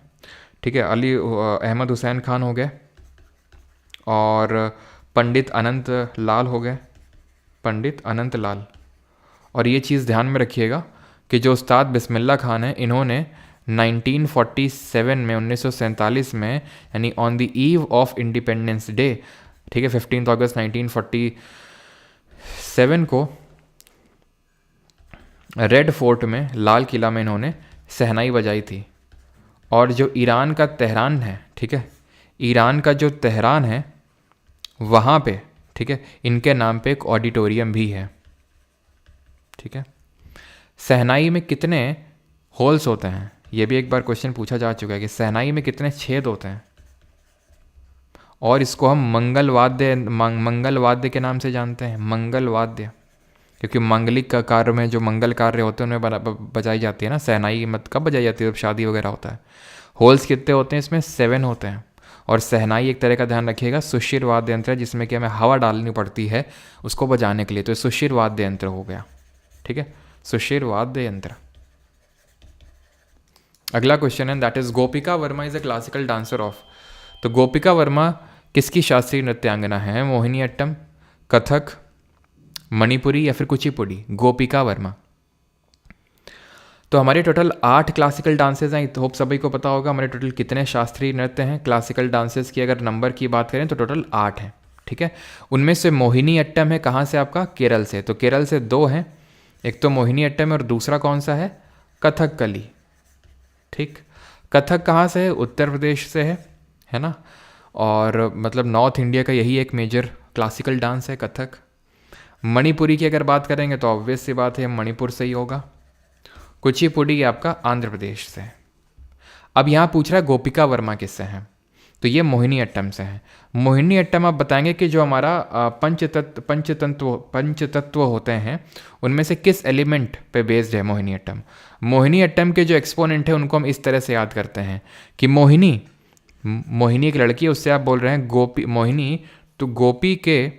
[SPEAKER 1] ठीक है। अली अहमद हुसैन खान हो गए, और पंडित अनंत लाल हो गए, पंडित अनंत लाल। और ये चीज़ ध्यान में रखिएगा कि जो उस्ताद बिस्मिल्लाह खान है, इन्होंने 1947 में, 1947 में, यानी on the eve of independence day, ठीक है, 15 अगस्त 1947 को रेड फोर्ट में, लाल किला में इन्होंने शहनाई बजाई थी। और जो ईरान का तेहरान है, ठीक है, ईरान का जो तेहरान है वहाँ पे, ठीक है, इनके नाम पे एक ऑडिटोरियम भी है, ठीक है। शहनाई में कितने होल्स होते हैं, ये भी एक बार क्वेश्चन पूछा जा चुका है कि शहनाई में कितने छेद होते हैं। और इसको हम मंगल वाद्य के नाम से जानते हैं, मंगल वाद्य, क्योंकि मांगलिक का कार्य में जो मंगल कार्य होते हैं उनमें बजाई जाती है ना शहनाई। मत कब बजाई जाती है, जब शादी वगैरह होता है। होल्स कितने होते हैं इसमें, 7 होते हैं। और शहनाई एक तरह का, ध्यान रखिएगा, सुशिर वाद्य यंत्र है, जिसमें कि हमें हवा डालनी पड़ती है उसको बजाने के लिए। तो सुशिर वाद्य यंत्र हो गया, ठीक है, सुशिर वाद्य यंत्र। अगला क्वेश्चन है, that is Gopika Verma is a classical dancer of. तो गोपिका वर्मा किसकी शास्त्रीय नृत्यांगना है, मोहिनी अट्टम, कथक, मणिपुरी या फिर कुचिपुड़ी। गोपिका वर्मा। तो हमारे टोटल 8 क्लासिकल डांसेज हैं, होप सभी को पता होगा हमारे टोटल कितने शास्त्रीय नृत्य हैं। क्लासिकल डांसेस की अगर नंबर की बात करें तो टोटल 8 हैं, ठीक है। उनमें से मोहिनी अट्टम है कहाँ से, आपका केरल से। तो केरल से 2 हैं, एक तो मोहिनी अट्टम है और दूसरा कौन सा है, कथकली, ठीक। कथक कहाँ से है, उत्तर प्रदेश से है ना। और मतलब नॉर्थ इंडिया का यही एक मेजर क्लासिकल डांस है कथक। मणिपुरी की अगर बात करेंगे तो ऑब्वियस सी बात है मणिपुर से ही होगा। कुचिपुड़ी आपका आंध्र प्रदेश से। अब यहाँ पूछ रहा है गोपिका वर्मा किससे हैं, तो ये मोहिनी अट्टम से हैं। मोहिनी अट्टम आप बताएंगे कि जो हमारा पंचतत्व होते हैं उनमें से किस एलिमेंट पे बेस्ड है मोहिनी अट्टम। मोहिनी अट्टम के जो एक्सपोनेंट है उनको हम इस तरह से याद करते हैं कि मोहिनी एक लड़की है, उससे आप बोल रहे हैं गोपी मोहिनी, तो गोपी के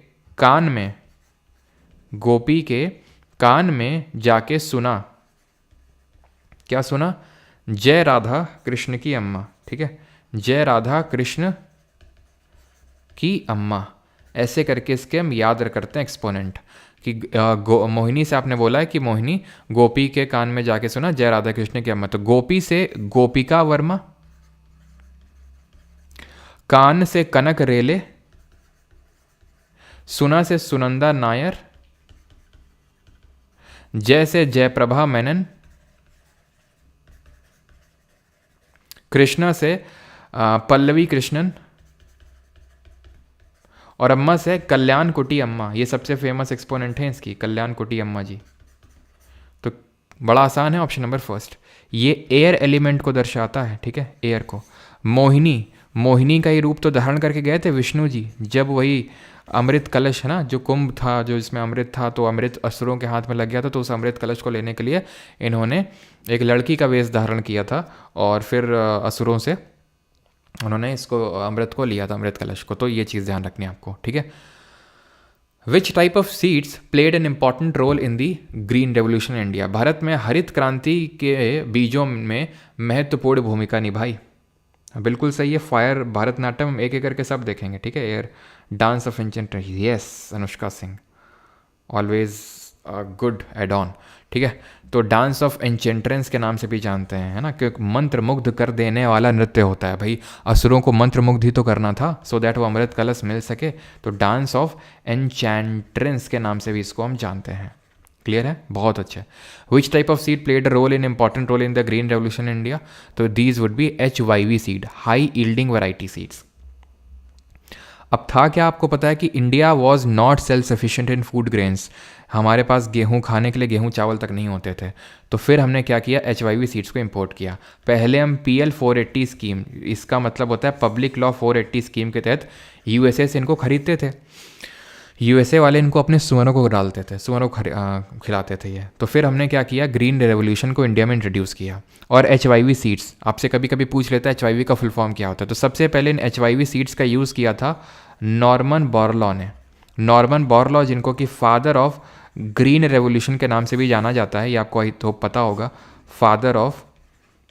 [SPEAKER 1] कान में जाके सुना, क्या सुना, जय राधा कृष्ण की अम्मा, ठीक है, जय राधा कृष्ण की अम्मा, ऐसे करके इसके हम याद करते हैं एक्सपोनेंट कि मोहिनी से आपने बोला है कि मोहिनी गोपी के कान में जाके सुना जय राधा कृष्ण की अम्मा, तो गोपी से गोपिका वर्मा, कान से कनक रेले, सुना से सुनंदा नायर, जय से जयप्रभा मेनन, कृष्णा से पल्लवी कृष्णन, और अम्मा से कल्याण कुटी अम्मा। ये सबसे फेमस एक्सपोनेंट हैं इसकी, कल्याण कुटी अम्मा जी। तो बड़ा आसान है, ऑप्शन नंबर फर्स्ट। ये एयर एलिमेंट को दर्शाता है, ठीक है, एयर को। मोहिनी, मोहिनी का ये रूप तो धारण करके गए थे विष्णु जी, जब वही अमृत कलश है ना, जो कुंभ था, जो इसमें अमृत था, तो अमृत असुरों के हाथ में लग गया था, तो उस अमृत कलश को लेने के लिए इन्होंने एक लड़की का वेश धारण किया था, और फिर असुरों से उन्होंने इसको अमृत को लिया था, अमृत कलश को। तो ये चीज़ ध्यान रखनी है आपको, ठीक है। Which type of seeds played an important role in the green revolution India? Bharat में हरित क्रांति के बीजों में महत्वपूर्ण भूमिका निभाई। बिल्कुल सही है, फायर, भारतनाट्यम, एक एक करके सब देखेंगे, ठीक है। Air, dance of ancient, yes, Anushka Singh, always good add on, ठीक है। तो डांस ऑफ एंचेंट्रेंस के नाम से भी जानते हैं, है ना, क्योंकि मंत्र मुग्ध कर देने वाला नृत्य होता है भाई। असुरों को मंत्र मुग्ध ही तो करना था, सो दैट वो अमृत कलश मिल सके, तो डांस ऑफ एंचेंट्रेंस के नाम से भी इसको हम जानते हैं। क्लियर है, बहुत अच्छा। Which type of seed played a role in important role in the green revolution India? तो these would be HYV seed, high yielding variety seeds. अब था क्या, आपको पता है कि India was not self sufficient in food grains, हमारे पास गेहूं खाने के लिए गेहूं चावल तक नहीं होते थे। तो फिर हमने क्या किया, HYV सीड्स को इंपोर्ट किया। पहले हम PL 480 स्कीम, इसका मतलब होता है पब्लिक लॉ 480 स्कीम के तहत USA से इनको खरीदते थे। USA वाले इनको अपने सुअरों को डालते थे, सुअरों को खिलाते थे ये। तो फिर हमने क्या किया, ग्रीन रेवोल्यूशन को इंडिया में इंट्रोड्यूस किया। और HYV सीड्स, आपसे कभी कभी पूछ लेता है HYV का फुल फॉर्म क्या होता है, तो सबसे पहले इन HYV सीड्स का यूज़ किया था नॉर्मन बोरलॉ ने। नॉर्मन बोरलॉ, जिनको कि फादर ऑफ ग्रीन रेवोल्यूशन के नाम से भी जाना जाता है, ये आपको आई तो पता होगा, फादर ऑफ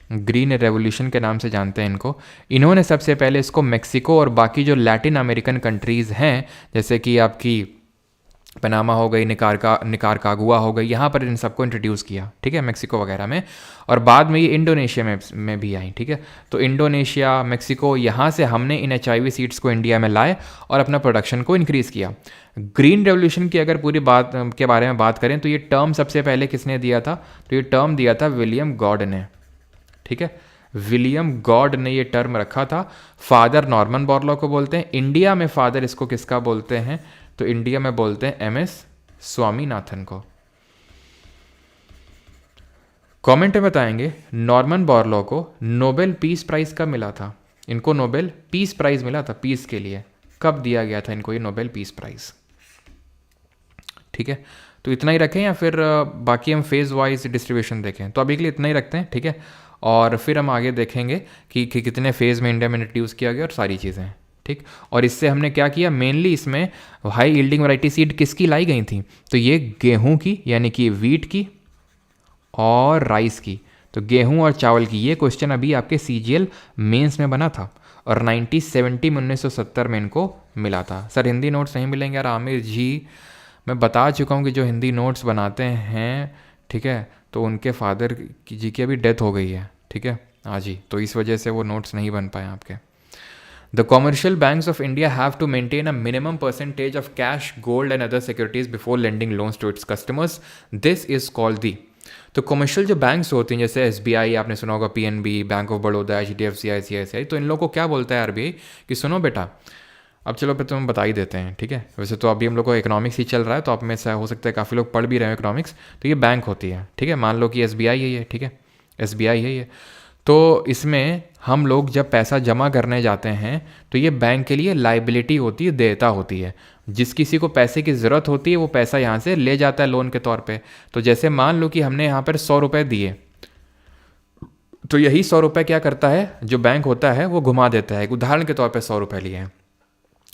[SPEAKER 1] ग्रीन रेवोल्यूशन के नाम से जानते हैं इनको। इन्होंने सबसे पहले इसको मेक्सिको और बाकी जो लैटिन अमेरिकन कंट्रीज़ हैं, जैसे कि आपकी पनामा हो गई, निकारकागुआ हो गई, यहाँ पर इन सबको इंट्रोड्यूस किया, ठीक है, मेक्सिको वगैरह में। और बाद में ये इंडोनेशिया में भी आई, ठीक है। तो इंडोनेशिया, मेक्सिको, यहाँ से हमने इन HIV सीड्स को इंडिया में लाए और अपना प्रोडक्शन को इंक्रीज़ किया। ग्रीन रेवोल्यूशन की अगर पूरी बात के बारे में बात करें, तो ये टर्म सबसे पहले किसने दिया था? तो ये टर्म दिया था विलियम गॉड ने, ठीक है। विलियम गॉड ने ये टर्म रखा था। फादर नॉर्मन बोरलॉ को बोलते हैं, इंडिया में फादर इसको किसका बोलते हैं? तो इंडिया में बोलते हैं MS स्वामीनाथन को। कमेंट में बताएंगे नॉर्मन बोरलॉ को नोबेल पीस प्राइज कब मिला था? इनको नोबेल पीस प्राइज मिला था, पीस के लिए। कब दिया गया था इनको ये नोबेल पीस प्राइज? ठीक है, तो इतना ही रखें या फिर बाकी हम फेज वाइज डिस्ट्रीब्यूशन देखें? तो अभी के लिए इतना ही रखते हैं, ठीक है। और फिर हम आगे देखेंगे कि कितने फेज़ में इंडिया में इंट्रोड्यूस किया गया और सारी चीज़ें, ठीक। और इससे हमने क्या किया, मेनली इसमें हाई यील्डिंग वैरायटी सीड किसकी लाई गई थी? तो ये गेहूं की, यानी कि वीट की और राइस की। तो गेहूं और चावल की, ये क्वेश्चन अभी आपके CGL मेंस में बना था और 1970 में इनको मिला था। सर हिंदी नोट्स नहीं मिलेंगे यार आमिर जी, मैं बता चुका हूँ कि जो हिंदी नोट्स बनाते हैं, ठीक है, तो उनके फादर जी की अभी डेथ हो गई है, ठीक है, हाँ जी, तो इस वजह से वो नोट्स नहीं बन पाए आपके। The commercial banks of India have to maintain a minimum percentage of cash, gold and other securities before lending loans to its customers. This is called the, तो कमर्शियल जो बैंक्स होती हैं जैसे SBI, आपने सुना होगा, PNB, bank of Baroda, HDFC, ICICI, तो इन लोगों को क्या बोलता है RBI कि सुनो बेटा, अब चलो फिर तुम बता ही देते हैं, ठीक है। वैसे तो अभी हम लोग को इकोनॉमिक्स ही चल रहा है, तो आप में से हो सकता है काफ़ी लोग पढ़ भी रहे हो इकोनॉमिक्स। तो ये बैंक होती है, ठीक है, मान लो कि SBI है ये, ठीक है, SBI है ये। तो इसमें हम लोग जब पैसा जमा करने जाते हैं तो ये बैंक के लिए लाइबिलिटी होती है, देयता होती है। जिस किसी को पैसे की ज़रूरत होती है वो पैसा यहाँ से ले जाता है लोन के तौर पे। तो जैसे मान लो कि हमने यहाँ पर 100 रुपये दिए, तो यही 100 रुपये क्या करता है, जो बैंक होता है वो घुमा देता है, उदाहरण के तौर पर 100 रुपये लिए हैं,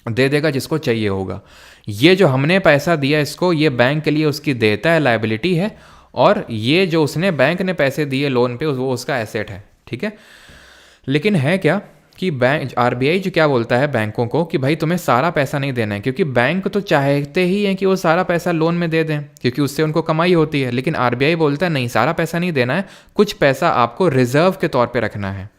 [SPEAKER 1] दे देगा जिसको चाहिए होगा। ये जो हमने पैसा दिया इसको, ये बैंक के लिए उसकी देयता है, लाइबिलिटी है, और ये जो उसने बैंक ने पैसे दिए लोन पे वो उसका एसेट है, ठीक है। लेकिन है क्या कि बैंक आरबीआई जो क्या बोलता है बैंकों को कि भाई तुम्हें सारा पैसा नहीं देना है, क्योंकि बैंक तो चाहते ही हैं कि वो सारा पैसा लोन में दे दें क्योंकि उससे उनको कमाई होती है। लेकिन आरबीआई बोलता है नहीं, सारा पैसा नहीं देना है, कुछ पैसा आपको रिजर्व के तौर पे रखना है।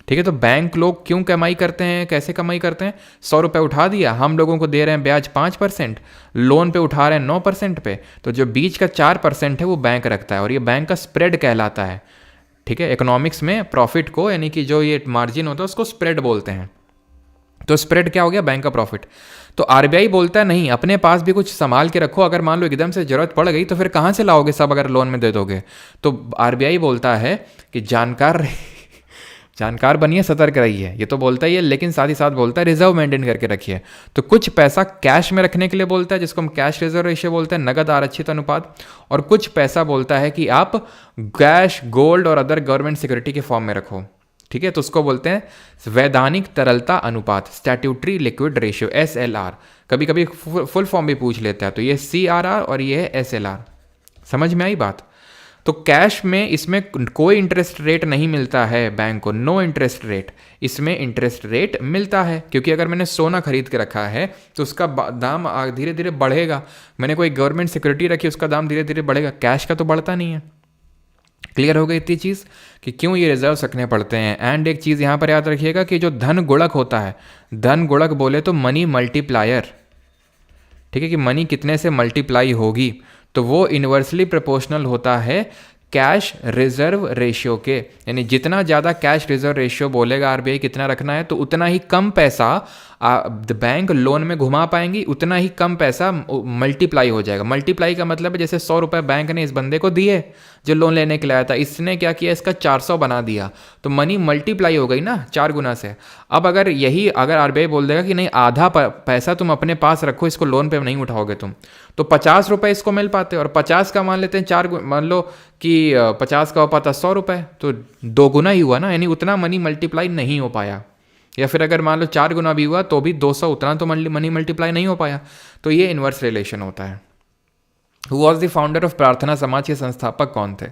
[SPEAKER 1] ठीक है। तो बैंक लोग क्यों कमाई करते हैं, कैसे कमाई करते हैं? 100 रुपये उठा दिया, हम लोगों को दे रहे हैं ब्याज 5%, लोन पे उठा रहे हैं 9% पे, तो जो बीच का 4% है वो बैंक रखता है और ये बैंक का स्प्रेड कहलाता है। ठीक है। इकोनॉमिक्स में प्रॉफिट को, यानी कि जो ये मार्जिन होता है उसको स्प्रेड बोलते हैं। तो स्प्रेड क्या हो गया? बैंक का प्रॉफिट। तो आरबीआई बोलता है नहीं, अपने पास भी कुछ संभाल के रखो, अगर मान लो एकदम से जरूरत पड़ गई तो फिर कहाँ से लाओगे सब अगर लोन में दे दोगे? तो आरबीआई बोलता है कि जानकार बनिए, सतर्क रहिए, ये तो बोलता ही है, लेकिन साथ ही साथ बोलता है रिजर्व मेंटेन करके रखिए। तो कुछ पैसा कैश में रखने के लिए बोलता है, जिसको हम कैश रिजर्व रेशियो बोलते हैं, नगद आरक्षित अनुपात, और कुछ पैसा बोलता है कि आप कैश, गोल्ड और अदर गवर्नमेंट सिक्योरिटी के फॉर्म में रखो। ठीक है। तो उसको बोलते हैं वैधानिक तरलता अनुपात, स्टैट्यूटरी लिक्विड रेशियो, एसएलआर। कभी कभी फुल फॉर्म भी पूछ लेता है, तो ये सीआरआर और ये है एसएलआर। समझ में आई बात? तो कैश में इसमें कोई इंटरेस्ट रेट नहीं मिलता है बैंक को, नो इंटरेस्ट रेट। इसमें इंटरेस्ट रेट मिलता है क्योंकि अगर मैंने सोना खरीद के रखा है तो उसका दाम धीरे धीरे बढ़ेगा। मैंने कोई गवर्नमेंट सिक्योरिटी रखी, उसका दाम धीरे धीरे बढ़ेगा। कैश का तो बढ़ता नहीं है। क्लियर हो गई इतनी चीज़ कि क्यों ये रिजर्व रखने पड़ते हैं। एंड एक चीज़ यहाँ पर याद रखिएगा कि जो धन गुणक होता है, धन गुणक बोले तो मनी मल्टीप्लायर, ठीक है, कि मनी कितने से मल्टीप्लाई होगी, तो वो इन्वर्सली प्रोपोर्शनल होता है कैश रिजर्व रेशियो के। यानी जितना ज़्यादा कैश रिजर्व रेशियो बोलेगा आरबीआई कितना रखना है, तो उतना ही कम पैसा बैंक लोन में घुमा पाएंगी, उतना ही कम पैसा मल्टीप्लाई हो जाएगा। मल्टीप्लाई का मतलब है जैसे 100 रुपये बैंक ने इस बंदे को दिए जो लोन लेने के लिए आया था, इसने क्या किया, इसका 400 बना दिया, तो मनी मल्टीप्लाई हो गई ना 4 गुना से। अब अगर आरबीआई बोल देगा कि नहीं, आधा पैसा तुम अपने पास रखो, इसको लोन पे नहीं उठाओगे तुम, तो 50 रुपये इसको मिल पाते, और 50 का मान लेते हैं मान लो कि 50 का हो पाता 100 रुपये, तो 2 गुना ही हुआ ना, यानी उतना मनी मल्टीप्लाई नहीं हो पाया। या फिर अगर मान लो 4 गुना भी हुआ तो भी 200, उतना तो मनी मल्टीप्लाई नहीं हो पाया। तो ये इन्वर्स रिलेशन होता है। Who was the founder of प्रार्थना समाज के संस्थापक कौन थे?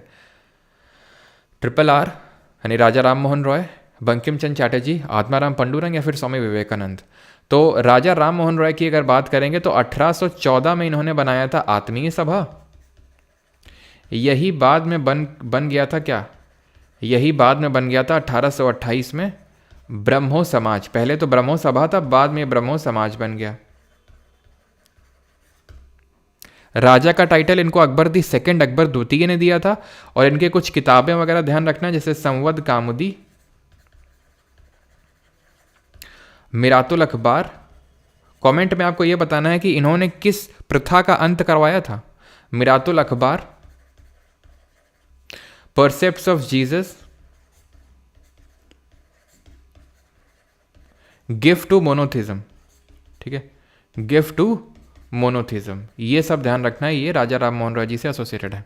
[SPEAKER 1] RRR यानी राजा राम मोहन रॉय, बंकिम चंद्र चटर्जी, आत्माराम पंडुरंग, या फिर स्वामी विवेकानंद। तो राजा राम मोहन रॉय की अगर बात करेंगे तो 1814 में इन्होंने बनाया था आत्मीय सभा। यही बाद में बन गया था क्या? यही बाद में बन गया था 1828 में ब्रह्मो समाज। पहले तो ब्रह्मो सभा था, बाद में ब्रह्मो समाज बन गया। राजा का टाइटल इनको अकबर दी सेकंड, अकबर द्वितीय ने दिया था। और इनके कुछ किताबें वगैरह ध्यान रखना, जैसे संवद कामुदी, मिरातुल अखबार। कमेंट में आपको यह बताना है कि इन्होंने किस प्रथा का अंत करवाया था। Miratul Akhbar, percepts of Jesus, gift to monotheism. ठीक है, गिफ्ट टू मोनोथिज्म, ये सब ध्यान रखना है, ये राजा राम मोहन रॉय जी से एसोसिएटेड है।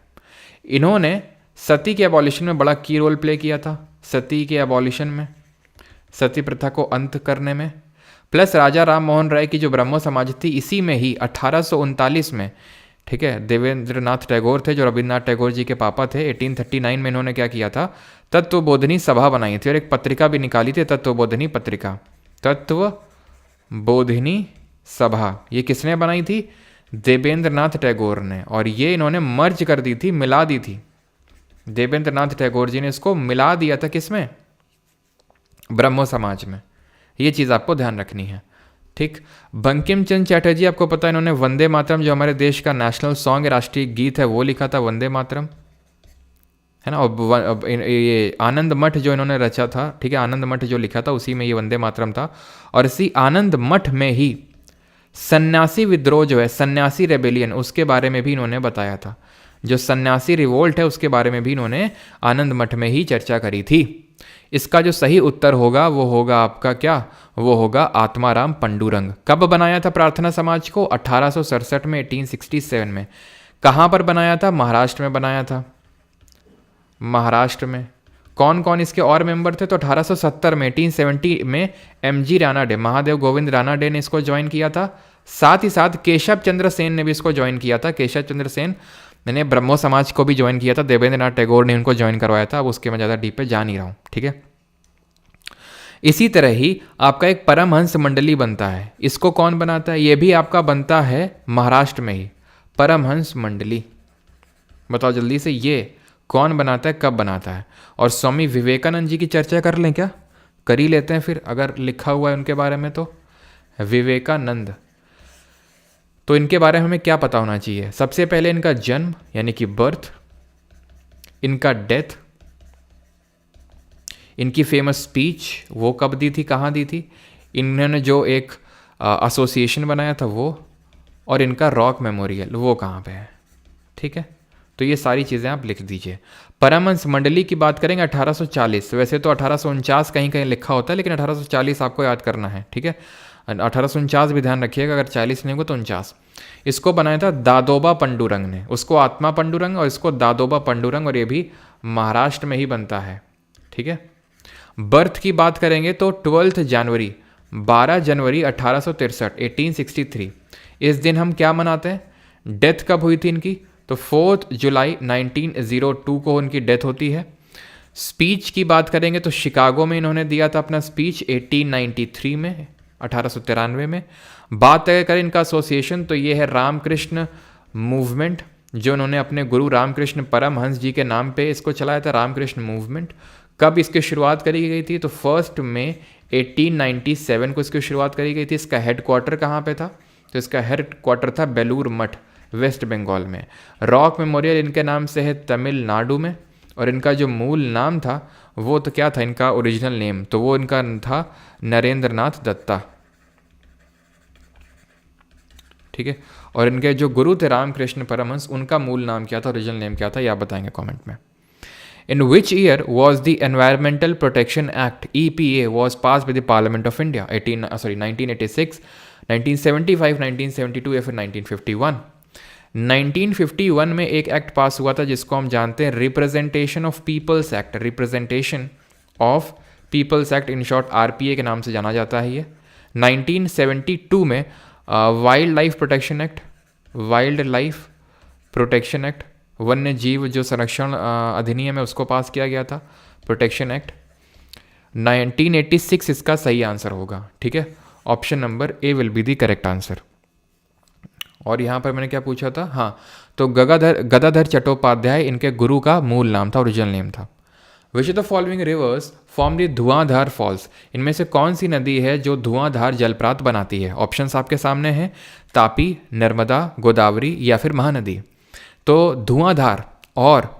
[SPEAKER 1] इन्होंने सती के एबॉलिशन में बड़ा की रोल प्ले किया था, सती के एबॉलिशन में, सती प्रथा को अंत करने में। प्लस राजा राम मोहन राय की जो ब्रह्मो समाज थी, इसी में ही 1839 में, ठीक है, देवेंद्रनाथ टैगोर थे जो रविन्द्रनाथ टैगोर जी के पापा थे, 1839 में इन्होंने क्या किया था, तत्वबोधिनी सभा बनाई थी और एक पत्रिका भी निकाली थी, तत्वबोधिनी पत्रिका, तत्वबोधिनी सभा। ये किसने बनाई थी? देवेंद्रनाथ टैगोर ने। और ये इन्होंने मर्ज कर दी थी, मिला दी थी, देवेंद्रनाथ टैगोर जी ने इसको मिला दिया था, किसमें? ब्रह्मो समाज में। ये चीज़ आपको ध्यान रखनी है। ठीक। बंकिम चंद्र चटर्जी, आपको पता है इन्होंने वंदे मातरम, जो हमारे देश का नेशनल सॉन्ग है, राष्ट्रीय गीत है, वो लिखा था, वंदे मातरम, है ना। और ये आनंद मठ जो इन्होंने रचा था, ठीक है, आनंद मठ जो लिखा था उसी में ये वंदे मातरम था। और इसी आनंद मठ में ही सन्यासी विद्रोह जो है, सन्यासी रेबेलियन, उसके बारे में भी इन्होंने बताया था। जो सन्यासी रिवोल्ट है उसके बारे में भी इन्होंने आनंद मठ में ही चर्चा करी थी। इसका जो सही उत्तर होगा वो होगा आपका क्या? वो होगा आत्माराम पंडुरंग। कब बनाया था प्रार्थना समाज को? 1867 में, 1867 में। कहाँ पर बनाया था? महाराष्ट्र में बनाया था, महाराष्ट्र में। कौन कौन इसके और मेंबर थे? तो 1870 में, 1870 में MG रानाडे, महादेव गोविंद रानाडे ने इसको ज्वाइन किया था। साथ ही साथ केशव चंद्र सेन ने भी इसको ज्वाइन किया था। केशव चंद्र सेन मैंने ब्रह्मो समाज को भी ज्वाइन किया था, देवेंद्र नाथ टैगोर ने उनको ज्वाइन करवाया था। अब उसके मैं ज़्यादा डीप पे जा नहीं रहा हूँ, ठीक है। इसी तरह ही आपका एक परमहंस मंडली बनता है। इसको कौन बनाता है? ये भी आपका बनता है महाराष्ट्र में ही, परमहंस मंडली। बताओ जल्दी से, ये कौन बनाता है, कब बनाता है? और स्वामी विवेकानंद जी की चर्चा कर लें क्या? कर ही लेते हैं फिर, अगर लिखा हुआ है उनके बारे में तो। विवेकानंद, तो इनके बारे में हमें क्या पता होना चाहिए? सबसे पहले इनका जन्म यानी कि बर्थ, इनका डेथ, इनकी फेमस स्पीच वो कब दी थी, कहाँ दी थी, इन्होंने जो एक एसोसिएशन बनाया था वो, और इनका रॉक मेमोरियल वो कहाँ पे है, ठीक है। तो ये सारी चीज़ें आप लिख दीजिए। परमहंस मंडली की बात करेंगे 1840, वैसे तो 1849 कहीं कहीं लिखा होता है, लेकिन 1840 आपको याद करना है, ठीक है। 1849 भी ध्यान रखिएगा, अगर 40 नहीं होगा तो 49। इसको बनाया था दादोबा पंडुरंग ने, उसको आत्मा पंडुरंग और इसको दादोबा पंडुरंग, और ये भी महाराष्ट्र में ही बनता है, ठीक है। बर्थ की बात करेंगे तो 12 जनवरी 12 जनवरी 1863 1863, इस दिन हम क्या मनाते हैं? डेथ कब हुई थी इनकी? तो 4 जुलाई 1902 को उनकी डेथ होती है। स्पीच की बात करेंगे तो शिकागो में इन्होंने दिया था अपना स्पीच 1893 में, 1893 में। बात अगर करें इनका एसोसिएशन तो ये है रामकृष्ण मूवमेंट, जो उन्होंने अपने गुरु रामकृष्ण परमहंस जी के नाम पे इसको चलाया था, रामकृष्ण मूवमेंट। कब इसकी शुरुआत करी गई थी? तो 1 मई 1897 को इसकी शुरुआत करी गई थी। इसका हेड क्वार्टर कहाँ पे था? तो इसका हेड क्वार्टर था बेलूर मठ, वेस्ट बंगाल में। रॉक मेमोरियल इनके नाम से है तमिलनाडु में, और इनका जो मूल नाम था वो तो क्या था इनका ओरिजिनल नेम? तो वो इनका था नरेंद्र नाथ दत्ता, ठीक है। और इनके जो गुरु थे रामकृष्ण परमहंस, उनका मूल नाम क्या था, ओरिजिनल नेम क्या था, ये आप बताएंगे कमेंट में। In which year was the Environmental Protection Act (EPA) was passed by the Parliament of India? 1986, 1975, 1972 या फिर 1951? 1951 में एक एक्ट पास हुआ था जिसको हम जानते हैं representation of peoples act, representation of peoples act, in short RPA के नाम से जाना जाता है ये। 1972 में wildlife protection act, wildlife protection act, वन्य जीव जो संरक्षण अधिनियम है उसको पास किया गया था, प्रोटेक्शन एक्ट। 1986 इसका सही आंसर होगा, ठीक है। Option number A will be the correct answer. और यहाँ पर मैंने क्या पूछा था, हाँ, तो गदाधर चट्टोपाध्याय इनके गुरु का मूल नाम था, ओरिजिनल नेम था। विच of the following rivers form the Dhuandhar false? इनमें से कौन सी नदी है जो धुआंधार जलप्रात बनाती है? ऑप्शंस आपके सामने हैं, तापी, नर्मदा, गोदावरी या फिर महानदी। तो धुआंधार और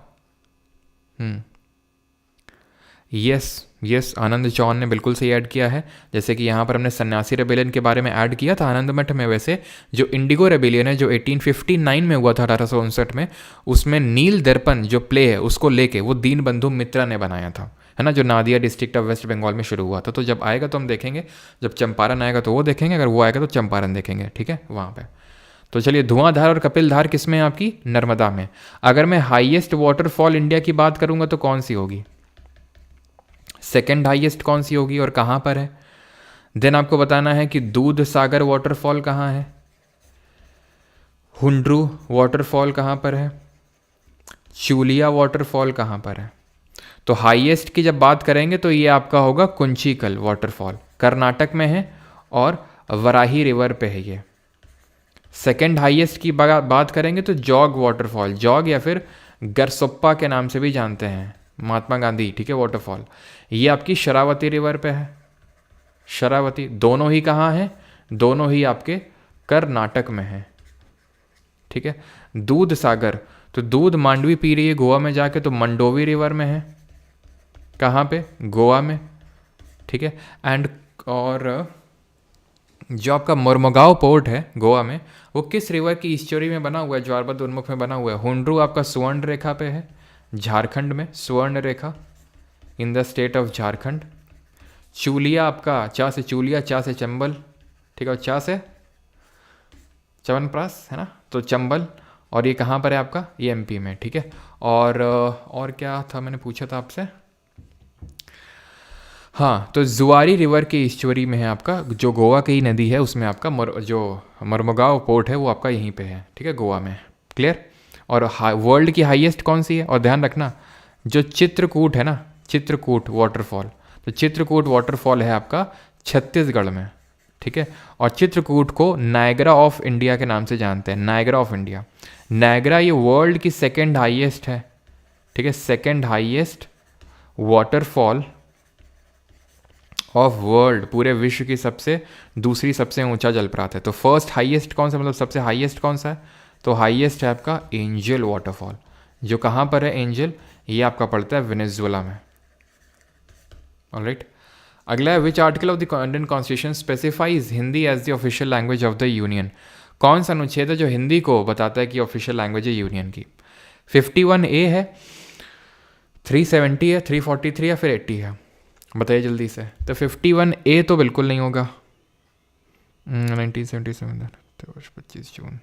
[SPEAKER 1] यस आनंद चौहान ने बिल्कुल सही ऐड किया है। जैसे कि यहाँ पर हमने सन्यासी रेबेलियन के बारे में ऐड किया था आनंद मठ में। वैसे जो इंडिगो रेबेलियन है जो 1859 में हुआ था, 1859 में, उसमें नील दर्पण जो प्ले है उसको लेके वो दीनबंधु मित्रा ने बनाया था, है ना, जो Nadia district of West Bengal में शुरू हुआ था। तो जब आएगा तो हम देखेंगे, जब चंपारण आएगा तो वो देखेंगे, अगर वो आएगा तो चंपारण देखेंगे, ठीक है, वहाँ पे। तो चलिए, धुआंधार और कपिलधार किस में है आपकी? नर्मदा में। अगर मैं हाईएस्ट वाटरफॉल इंडिया की बात करूंगा तो कौन सी होगी? सेकंड हाईएस्ट कौन सी होगी और कहां पर है? देन आपको बताना है कि दूध सागर वाटरफॉल कहां है, हुंड्रू वाटरफॉल कहां पर है, चूलिया वाटरफॉल कहां पर है। तो हाईएस्ट की जब बात करेंगे तो ये आपका होगा कुंचिकल वाटरफॉल, कर्नाटक में है और वराही रिवर पे है ये। सेकेंड हाईएस्ट की बात करेंगे तो जॉग वाटरफॉल, जॉग या फिर गरसोप्पा के नाम से भी जानते हैं, महात्मा गांधी, ठीक है, वाटरफॉल, ये आपकी शरावती रिवर पे है। शरावती दोनों ही कहाँ हैं? दोनों ही आपके कर्नाटक में है, ठीक है। दूध सागर, तो दूध मांडवी पी रही है गोवा में जाके, तो मंडोवी रिवर में है, कहाँ पे? गोवा में, ठीक है। एंड और जो आपका मोरमुगांव पोर्ट है गोवा में, वो किस रिवर की ईस्चुरी में बना हुआ है? ज्वारबद्ध उन्मुख में बना हुआ है। हुंड्रू आपका स्वर्ण रेखा पे है, झारखंड में, Swarna Rekha in the state of Jharkhand. चूलिया आपका चा से चूलिया, चा से चंबल, ठीक है, और चा से च्यवनप्राश, है ना, तो चंबल। और ये कहाँ पर है आपका? ये एमपी में, ठीक है। और क्या था मैंने पूछा था आपसे? हाँ, तो जुआरी रिवर के ईस्चुरी में है आपका, जो गोवा की नदी है उसमें आपका जो मोरमुगांव पोर्ट है वो आपका यहीं पे है, ठीक है, गोवा में। क्लियर? और वर्ल्ड की हाईएस्ट कौन सी है? और ध्यान रखना जो चित्रकूट है ना, चित्रकूट वाटरफॉल, तो चित्रकूट वाटरफॉल है आपका छत्तीसगढ़ में, ठीक है। और चित्रकूट को नायगरा ऑफ इंडिया के नाम से जानते हैं, नायगरा ऑफ इंडिया। नायगरा ये वर्ल्ड की सेकेंड हाईएस्ट है, ठीक है, second highest waterfall of world, पूरे विश्व की सबसे दूसरी सबसे ऊंचा जलप्रपात है। तो फर्स्ट हाईएस्ट कौन सा, मतलब सबसे हाईएस्ट कौन सा है? तो हाईएस्ट है आपका एंजल वाटरफॉल, जो कहाँ पर है एंजल? ये आपका पड़ता है वेनेजुएला में। ऑलराइट, अगला है which article of the Indian constitution specifies Hindi as the official language of the union? कौन सा अनुच्छेद है जो हिंदी को बताता है कि ऑफिशियल लैंग्वेज है यूनियन की? 51A है, 370 है, 343 या फिर 80 है? बताइए जल्दी से। तो 51A तो बिल्कुल नहीं होगा, 1977 25 जून,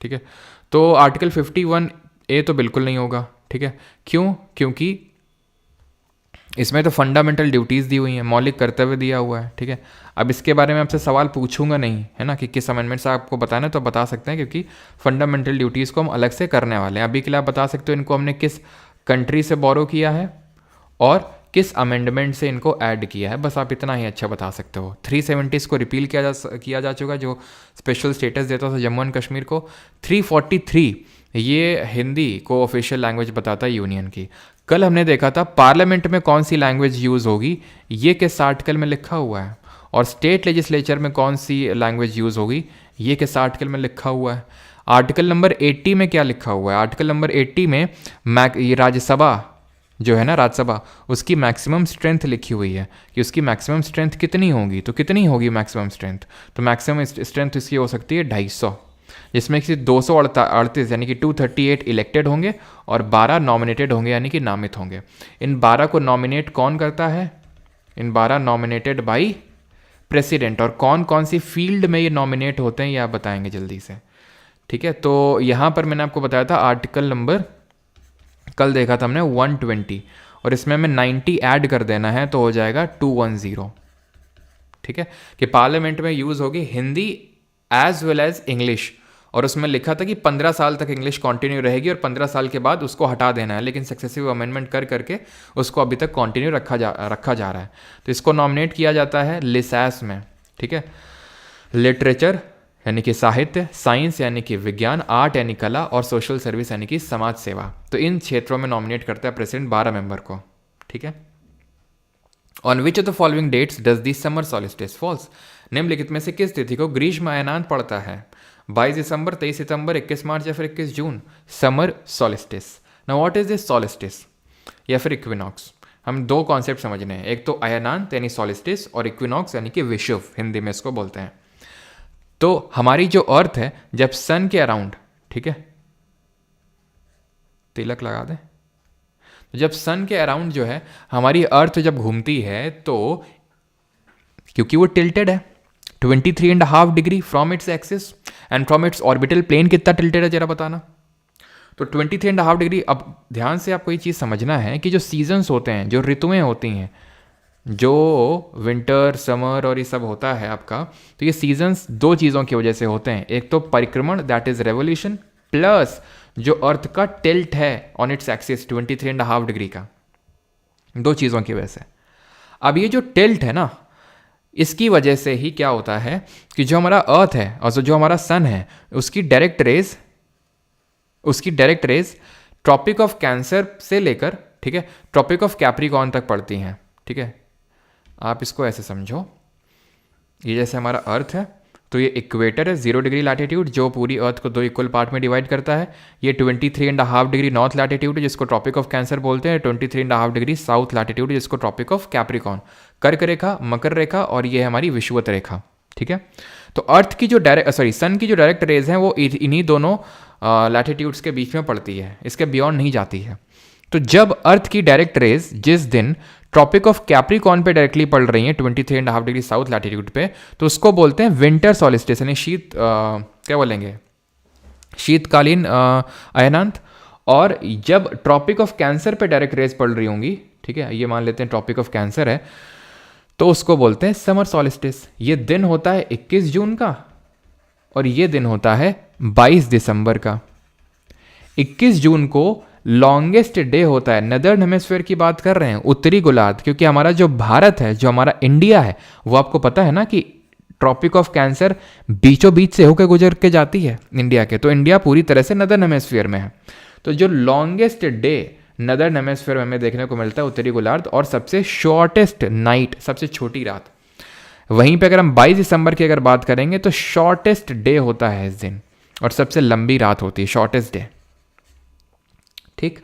[SPEAKER 1] ठीक है। तो आर्टिकल 51A तो बिल्कुल नहीं होगा, ठीक है। क्यों? क्योंकि इसमें तो फंडामेंटल ड्यूटीज़ दी हुई हैं, मौलिक कर्तव्य दिया हुआ है, ठीक है। अब इसके बारे में आपसे सवाल पूछूंगा नहीं, है ना, कि किस अमेंडमेंट से आपको बताना है तो बता सकते हैं, क्योंकि फंडामेंटल ड्यूटीज़ को हम अलग से करने वाले हैं। अभी के लिए आप बता सकते हो इनको हमने किस कंट्री से बोरो किया है और किस अमेंडमेंट से इनको ऐड किया है, बस आप इतना ही अच्छा बता सकते हो। 370 को रिपील किया जा चुका, जो स्पेशल स्टेटस देता था जम्मू एंड कश्मीर को। 343 ये हिंदी को ऑफिशियल लैंग्वेज बताता है यूनियन की। कल हमने देखा था पार्लियामेंट में कौन सी लैंग्वेज यूज़ होगी, ये किस आर्टिकल में लिखा हुआ है, और स्टेट लेजिस्लेचर में कौन सी लैंग्वेज यूज़ होगी, ये किस आर्टिकल में लिखा हुआ है। आर्टिकल नंबर 80 में क्या लिखा हुआ है? आर्टिकल नंबर 80 में ये राज्यसभा जो है ना, राज्यसभा, उसकी मैक्सिमम स्ट्रेंथ लिखी हुई है कि उसकी मैक्सिमम स्ट्रेंथ कितनी होगी। तो कितनी होगी मैक्सिमम स्ट्रेंथ? तो मैक्सिमम स्ट्रेंथ इसकी हो सकती है 250, जिसमें कि 238 यानी कि 238 इलेक्टेड होंगे और 12 नॉमिनेटेड होंगे यानी कि नामित होंगे। इन 12 को नॉमिनेट कौन करता है? इन 12 नॉमिनेटेड बाई प्रेसिडेंट। और कौन कौन सी फील्ड में ये नॉमिनेट होते हैं ये आप बताएंगे जल्दी से, ठीक है। तो यहाँ पर मैंने आपको बताया था आर्टिकल नंबर, कल देखा था हमने 120, और इसमें हमें 90 ऐड कर देना है तो हो जाएगा 210, ठीक है। कि पार्लियामेंट में यूज़ होगी Hindi as well as English, और उसमें लिखा था कि 15 साल तक इंग्लिश कंटिन्यू रहेगी और 15 साल के बाद उसको हटा देना है, लेकिन सक्सेसिव अमेंडमेंट कर करके उसको अभी तक कंटिन्यू रखा जा रहा है। तो इसको नॉमिनेट किया जाता है लिसैस में, ठीक है। लिटरेचर यानी कि साहित्य, साइंस यानी कि विज्ञान, आर्ट यानी कला, और सोशल सर्विस यानी कि समाज सेवा। तो इन क्षेत्रों में नॉमिनेट करता है प्रेसिडेंट 12 मेंबर को, ठीक है। On which of the following dates does the summer solstice falls? निम्नलिखित में से किस तिथि को ग्रीष्म अयनांत पड़ता है? 22 दिसंबर, 23 सितंबर, 21 मार्च या फिर 21 June? Summer solstice. Now what is this solstice या फिर इक्विनॉक्स? हम दो कॉन्सेप्ट समझने हैं, एक तो अयनांत यानी सॉलिस्टिस और इक्विनॉक्स यानी कि विषुव, हिंदी में इसको बोलते हैं। तो हमारी जो अर्थ है जब सन के अराउंड, ठीक है, तिलक लगा दें, तो जब सन के अराउंड जो है हमारी अर्थ जब घूमती है, तो क्योंकि वो टिल्टेड है 23.5 degree from its axis and from its orbital plane कितना टिल्टेड है जरा बताना। तो 23.5 डिग्री। अब ध्यान से आपको ये चीज़ समझना है कि जो सीजन्स होते हैं, जो ऋतुएं होती हैं, जो विंटर, समर और ये सब होता है आपका, तो ये सीजन्स दो चीज़ों की वजह से होते हैं। एक तो परिक्रमण, दैट इज रेवोल्यूशन, प्लस जो अर्थ का टिल्ट है ऑन इट्स एक्सिस 23.5 डिग्री का, दो चीज़ों की वजह से। अब ये जो टिल्ट है ना, इसकी वजह से ही क्या होता है कि जो हमारा अर्थ है और जो हमारा सन है, उसकी direct rays Tropic of Cancer से लेकर, ठीक है, ट्रॉपिक ऑफ कैप्रिकॉर्न तक पड़ती हैं, ठीक है। आप इसको ऐसे समझो, ये जैसे हमारा अर्थ है, तो ये इक्वेटर है 0 डिग्री लैटिट्यूड, जो पूरी अर्थ को दो इक्वल पार्ट में डिवाइड करता है। ये 23.5 डिग्री नॉर्थ लैटिट्यूड है, जिसको ट्रॉपिक ऑफ कैंसर बोलते हैं। 23.5 डिग्री साउथ लैटिट्यूड, जिसको ट्रॉपिक ऑफ कैप्रिकॉर्न, कर्क रेखा, मकर रेखा, और ये है हमारी विषुवत रेखा, ठीक है। तो अर्थ की जो सन की जो डायरेक्ट रेज हैं वो इन्हीं दोनों लैटिट्यूड्स के बीच में पड़ती है, इसके बियॉन्ड नहीं जाती है। तो जब अर्थ की डायरेक्ट रेज जिस दिन ट्रॉपिक ऑफ कैप्रिकॉर्न पे डायरेक्टली पड़ रही हैं 23.5 डिग्री साउथ लैटिट्यूड पे, तो उसको बोलते हैं विंटर सॉलिस्टिस, यानी क्या बोलेंगे, शीतकालीन अयनांत। और जब ट्रॉपिक ऑफ कैंसर पे डायरेक्ट रेज पड़ रही होंगी, ठीक है, ये मान लेते हैं ट्रॉपिक ऑफ कैंसर है, तो उसको बोलते हैं समर सॉलिस्टिस। ये दिन होता है 21 जून का और ये दिन होता है 22 दिसंबर का। 21 जून को लॉन्गेस्ट डे होता है, नदर्न हेमिस्फीयर की बात कर रहे हैं, उत्तरी गोलार्ध, क्योंकि हमारा जो भारत है, जो हमारा इंडिया है, वो आपको पता है ना कि ट्रॉपिक ऑफ कैंसर बीचों बीच से होकर गुजर के जाती है इंडिया के, तो इंडिया पूरी तरह से नदर्न हेमिस्फीयर में है। तो जो लॉन्गेस्ट डे नदर्न हेमिस्फीयर में हमें देखने को मिलता है उत्तरी गोलार्ध, और सबसे शॉर्टेस्ट नाइट, सबसे छोटी रात। वहीं पे अगर हम 22 दिसंबर की अगर बात करेंगे तो शॉर्टेस्ट डे होता है इस दिन, और सबसे लंबी रात होती है, शॉर्टेस्ट डे। ठीक,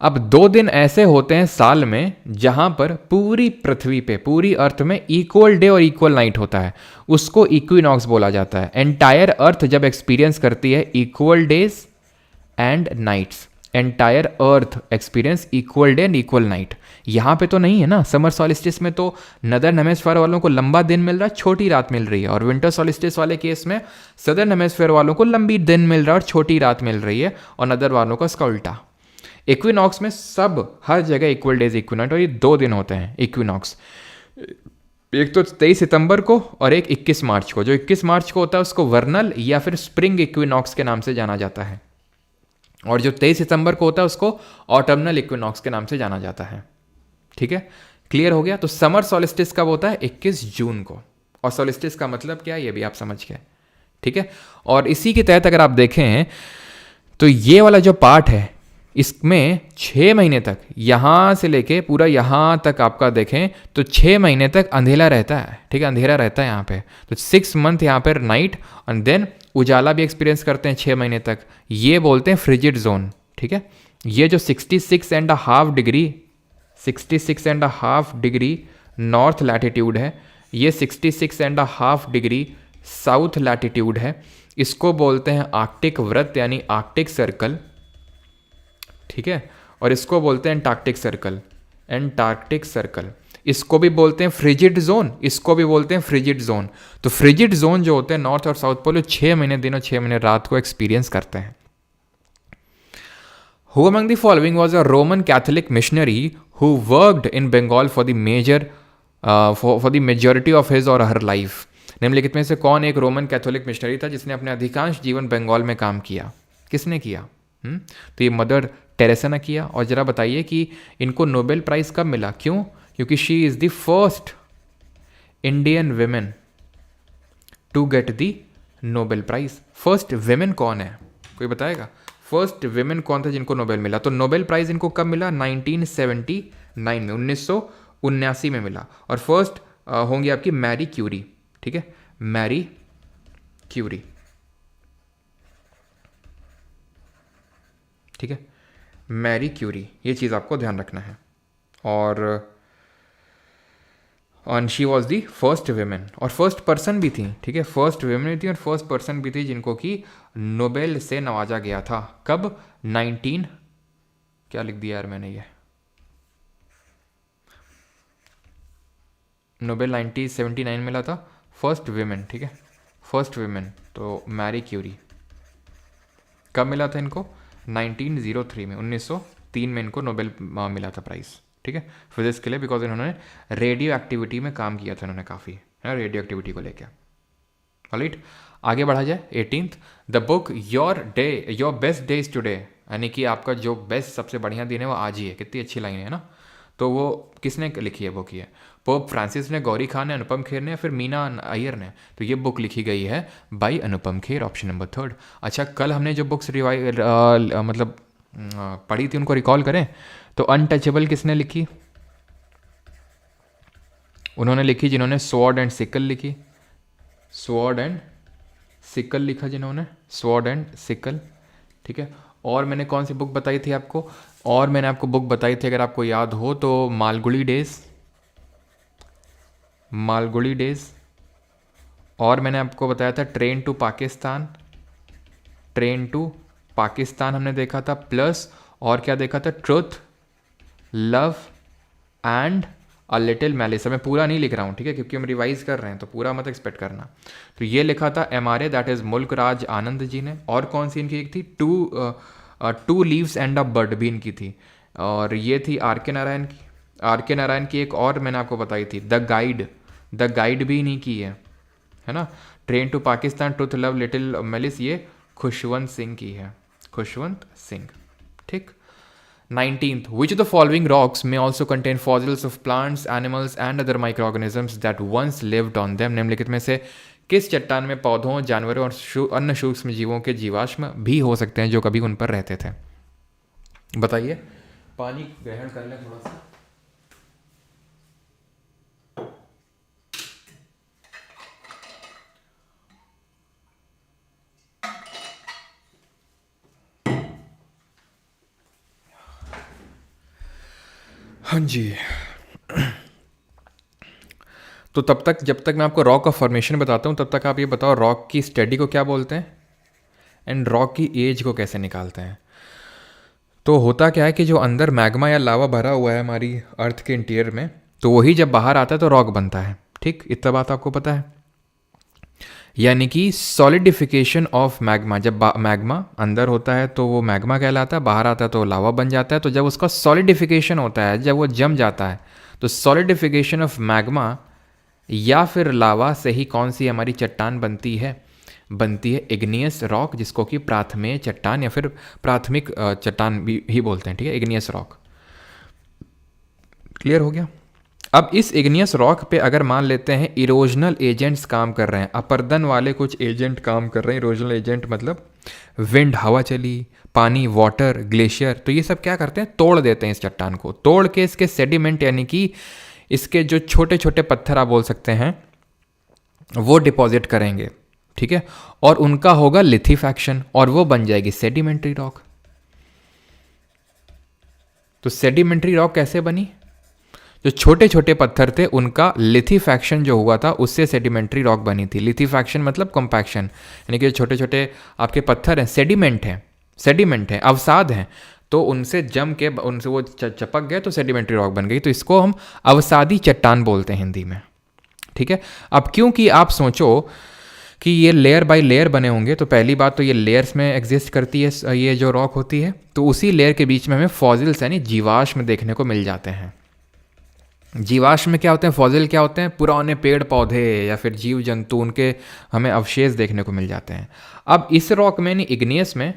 [SPEAKER 1] अब 2 दिन ऐसे होते हैं साल में जहां पर पूरी पृथ्वी पे, पूरी अर्थ में इक्वल डे और इक्वल नाइट होता है, उसको इक्विनॉक्स बोला जाता है। एंटायर अर्थ जब एक्सपीरियंस करती है equal days and nights, entire Earth experience equal day and equal night. यहाँ पे तो नहीं है ना, समर सॉलिस्टिस में तो नदर्न हेमिस्फीयर वालों को लंबा दिन मिल रहा है, छोटी रात मिल रही है, और विंटर सॉलिस्टिस वाले केस में सदर्न हेमिस्फीयर वालों को लंबी दिन मिल रहा है और छोटी रात मिल रही है, और नदर वालों का इसका उल्टा। इक्विनॉक्स में सब हर जगह इक्वल डेज इक्वल नाइट, और ये 2 दिन होते हैं इक्विनॉक्स, एक तो 23 सितंबर को और एक 21 मार्च को। जो 21 मार्च को होता है उसको वर्नल या फिर स्प्रिंग इक्विनॉक्स के नाम से जाना जाता है, और जो 23 सितंबर को होता है उसको ऑटमनल इक्विनॉक्स के नाम से जाना जाता है। ठीक है, क्लियर हो गया। तो समर सॉलिस्टिस कब होता है? 21 जून को, और सॉलिस्टिस का मतलब क्या है ये भी आप समझ गए। ठीक है, और इसी के तहत अगर आप देखें तो ये वाला जो पार्ट है इसमें 6 महीने तक, यहाँ से लेके पूरा यहाँ तक आपका देखें तो 6 महीने तक अंधेरा रहता है। ठीक है, अंधेरा रहता है यहाँ पे, तो 6 मंथ यहाँ पर नाइट, एंड देन उजाला भी एक्सपीरियंस करते हैं 6 महीने तक। ये बोलते हैं फ्रिजिड जोन। ठीक है, ये जो 66.5 डिग्री 66.5 डिग्री नॉर्थ लैटिट्यूड है, ये 66.5 डिग्री साउथ लैटिट्यूड है, इसको बोलते हैं आर्कटिक वृत्त यानी आर्कटिक सर्कल। ठीक है, और इसको बोलते हैं एंटार्क्टिक सर्कल, एंटार्क्टिक सर्कल। इसको भी बोलते हैं फ्रिजिड जोन, इसको भी बोलते हैं फ्रिजिड जोन। तो फ्रिजिड जोन जो होते हैं नॉर्थ और साउथ पोल, 6 महीने दिन और 6 महीने रात को एक्सपीरियंस करते हैं। Who among the following was a Roman Catholic missionary who worked in Bengal for the majority of his or her life? निम्नलिखित में से कौन एक रोमन कैथोलिक मिशनरी था जिसने अपने अधिकांश जीवन बंगाल में काम किया? किसने किया? तो ये मदर टेरेसा ने किया। और जरा बताइए कि इनको नोबेल प्राइज कब मिला? क्यों? क्योंकि she is the first Indian women to get the Nobel prize. First women कौन है, कोई बताएगा? फर्स्ट विमेन कौन था जिनको नोबेल मिला? तो नोबेल प्राइज इनको कब मिला? 1979 में, 1979 में मिला। और फर्स्ट होंगी आपकी मैरी क्यूरी। ठीक है, मैरी क्यूरी। ठीक है, मैरी क्यूरी, ये चीज़ आपको ध्यान रखना है। और she was the first women, और फर्स्ट पर्सन भी थी। ठीक है, फर्स्ट वेमेन भी थी और फर्स्ट पर्सन भी थी जिनको कि नोबेल से नवाजा गया था। कब? 19 क्या लिख दिया यार मैंने, ये नोबेल 1979 मिला था, फर्स्ट वेमेन। ठीक है, फर्स्ट वेमेन तो मैरी क्यूरी। कब मिला था इनको? 1903 में, 1903 में इनको नोबेल मिला था प्राइज़। ठीक है, फिजिक्स के लिए, बिकॉज इन्होंने रेडियो एक्टिविटी में काम किया था इन्होंने काफ़ी, है रेडियो एक्टिविटी को लेकर। ऑलराइट, आगे बढ़ा जाए। 18th, the book your best day is today, यानी कि आपका जो बेस्ट सबसे बढ़िया दिन है वो आज ही है। कितनी अच्छी लाइन है ना। तो वो किसने लिखी है बुक? ये पोप फ्रांसिस ने, गौरी खान ने, अनुपम खेर ने, या फिर मीना अय्यर ने? तो ये बुक लिखी गई है bye Anupam Kher, option number 3। अच्छा, कल हमने जो बुक्स मतलब पढ़ी थी उनको रिकॉल करें तो अनटचेबल किसने लिखी? उन्होंने लिखी जिन्होंने स्वॉर्ड एंड सिकल लिखी, स्वॉर्ड एंड सिकल लिखा जिन्होंने, स्वॉर्ड एंड सिकल। ठीक है, और मैंने कौन सी बुक बताई थी आपको? और मैंने आपको बुक बताई थी अगर आपको याद हो तो मालगुडी डेज, मालगुडी डेज। और मैंने आपको बताया था train to Pakistan, train to Pakistan हमने देखा था, प्लस और क्या देखा था? Truth, love and a little malice. मैं पूरा नहीं लिख रहा हूँ, ठीक है, क्योंकि हम रिवाइज कर रहे हैं तो पूरा मत एक्सपेक्ट करना। तो ये लिखा था MRA, दैट इज मुल्क राज आनंद जी ने। और कौन सी इनकी एक थी? Two leaves and a bird भी इनकी थी। और ये थी RK नारायण की, RK नारायण की एक और मैंने आपको बताई थी, द गाइड, द गाइड भी इन्हीं की है ना। Train to Pakistan, truth, love, little malice ये खुशवंत सिंह की है, खुशवंत सिंह। ठीक। 19th, which of the following rocks may also contain fossils of plants, animals and other microorganisms that once lived on them? निम्नलिखित में से किस चट्टान में पौधों, जानवरों और अन्य सूक्ष्म जीवों के जीवाश्म भी हो सकते हैं जो कभी उन पर रहते थे? बताइए। पानी ग्रहण कर लें थोड़ा सा। हाँ जी। तो तब तक, जब तक मैं आपको रॉक का फॉर्मेशन बताता हूँ, तब तक आप ये बताओ रॉक की स्टडी को क्या बोलते हैं एंड रॉक की एज को कैसे निकालते हैं। तो होता क्या है कि जो अंदर मैग्मा या लावा भरा हुआ है हमारी अर्थ के इंटीरियर में, तो वही जब बाहर आता है तो रॉक बनता है। ठीक, इतना बात आपको पता है। यानी कि सॉलिडिफिकेशन ऑफ मैग्मा, जब मैग्मा अंदर होता है तो वो मैग्मा कहलाता है, बाहर आता है तो लावा बन जाता है। तो जब उसका सॉलिडिफिकेशन होता है, जब वो जम जाता है, तो सॉलिडिफिकेशन ऑफ मैग्मा या फिर लावा से ही कौन सी हमारी चट्टान बनती है? बनती है इग्नियस रॉक, जिसको कि प्राथमेय चट्टान या फिर प्राथमिक चट्टान भी ही बोलते हैं। ठीक है, इग्नियस रॉक। क्लियर हो गया। अब इस इग्नियस रॉक पे अगर मान लेते हैं इरोजनल एजेंट्स काम कर रहे हैं, अपरदन वाले कुछ एजेंट काम कर रहे हैं। इरोजनल एजेंट मतलब विंड, हवा चली, पानी, वाटर, ग्लेशियर, तो ये सब क्या करते हैं? तोड़ देते हैं इस चट्टान को। तोड़ के इसके सेडिमेंट यानी कि इसके जो छोटे छोटे पत्थर आप बोल सकते हैं, वो डिपॉजिट करेंगे। ठीक है, और उनका होगा लिथिफैक्शन और वो बन जाएगी सेडिमेंट्री रॉक। तो सेडिमेंट्री रॉक कैसे बनी? जो छोटे छोटे पत्थर थे उनका लिथिफैक्शन जो हुआ था, उससे सेडिमेंट्री रॉक बनी थी। लिथिफैक्शन मतलब कॉम्पैक्शन, यानी कि छोटे छोटे आपके पत्थर हैं, सेडिमेंट हैं, अवसाद हैं, तो उनसे जम के उनसे वो चपक गए तो सेडिमेंट्री रॉक बन गई। तो इसको हम अवसादी चट्टान बोलते हैं हिंदी में। ठीक है। अब क्योंकि आप सोचो कि ये लेयर बाय लेयर बने होंगे, तो पहली बात तो ये लेयर्स में एग्जिस्ट करती है ये जो रॉक होती है, तो उसी लेयर के बीच में हमें फॉसिल्स यानी जीवाश्म देखने को मिल जाते हैं। जीवाश्म में क्या होते हैं? फॉसिल क्या होते हैं? पुराने पेड़ पौधे या फिर जीव जंतु, उनके हमें अवशेष देखने को मिल जाते हैं। अब इस रॉक में, इग्नियस में